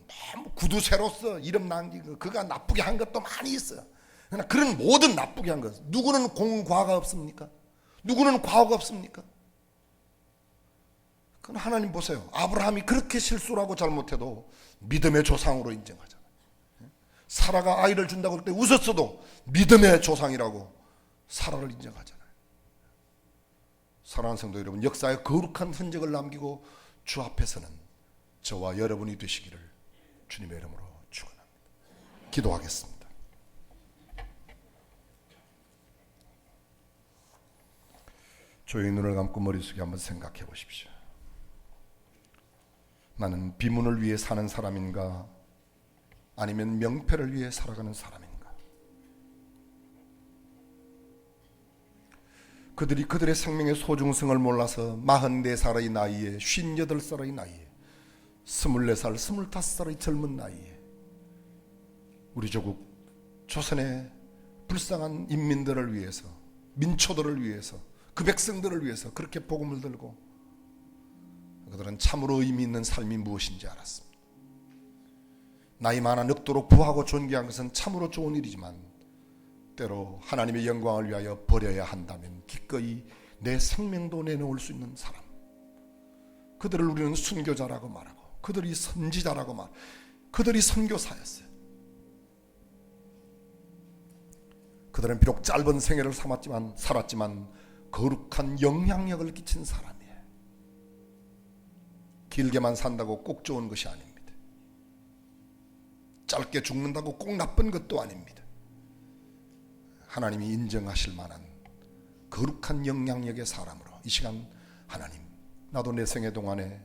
구두 새로 써 이름 남기고 그가 나쁘게 한 것도 많이 있어요. 그러나 그런 모든 나쁘게 한 것, 누구는 공과가 없습니까? 누구는 과오가 없습니까? 그건 하나님 보세요. 아브라함이 그렇게 실수를 하고 잘못해도 믿음의 조상으로 인정하잖아요. 사라가 아이를 준다고 할 때 웃었어도 믿음의 조상이라고 사라를 인정하잖아요. 사랑하는 성도 여러분, 역사에 거룩한 흔적을 남기고 주 앞에서는 저와 여러분이 되시기를 주님의 이름으로 축원합니다. 기도하겠습니다. 조용히 눈을 감고 머릿속에 한번 생각해 보십시오. 나는 비문을 위해 사는 사람인가? 아니면 명패를 위해 살아가는 사람인가? 그들이 그들의 생명의 소중성을 몰라서 44살의 나이에 58살의 나이에 24살, 25살의 젊은 나이에 우리 조국 조선의 불쌍한 인민들을 위해서, 민초들을 위해서, 그 백성들을 위해서 그렇게 복음을 들고 그들은 참으로 의미 있는 삶이 무엇인지 알았습니다. 나이 많아 늙도록 부하고 존귀한 것은 참으로 좋은 일이지만 때로 하나님의 영광을 위하여 버려야 한다면 기꺼이 내 생명도 내놓을 수 있는 사람, 그들을 우리는 순교자라고 말하고 그들이 선지자라고 말하고 그들이 선교사였어요. 그들은 비록 짧은 생애를 살았지만 거룩한 영향력을 끼친 사람이에요. 길게만 산다고 꼭 좋은 것이 아닙니다. 짧게 죽는다고 꼭 나쁜 것도 아닙니다. 하나님이 인정하실 만한 거룩한 영향력의 사람으로 이 시간 하나님, 나도 내 생애 동안에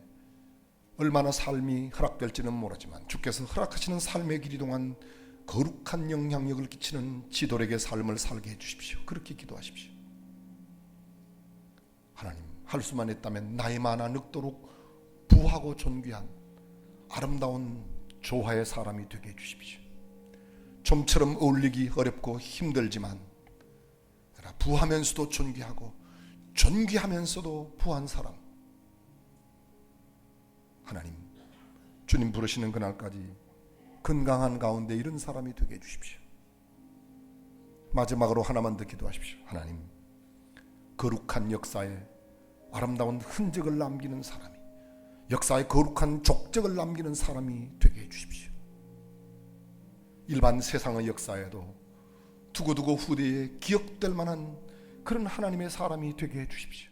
얼마나 삶이 허락될지는 모르지만 주께서 허락하시는 삶의 길이 동안 거룩한 영향력을 끼치는 지도력의 삶을 살게 해주십시오. 그렇게 기도하십시오. 하나님, 할 수만 있다면 나이 많아 늙도록 부하고 존귀한 아름다운 조화의 사람이 되게 해주십시오. 좀처럼 어울리기 어렵고 힘들지만 부하면서도 존귀하고 존귀하면서도 부한 사람. 하나님, 주님 부르시는 그날까지 건강한 가운데 이런 사람이 되게 해주십시오. 마지막으로 하나만 더 기도하십시오. 하나님, 거룩한 역사에 아름다운 흔적을 남기는 사람이, 역사에 거룩한 족적을 남기는 사람이 되게 해주십시오. 일반 세상의 역사에도 두고두고 후대에 기억될 만한 그런 하나님의 사람이 되게 해주십시오.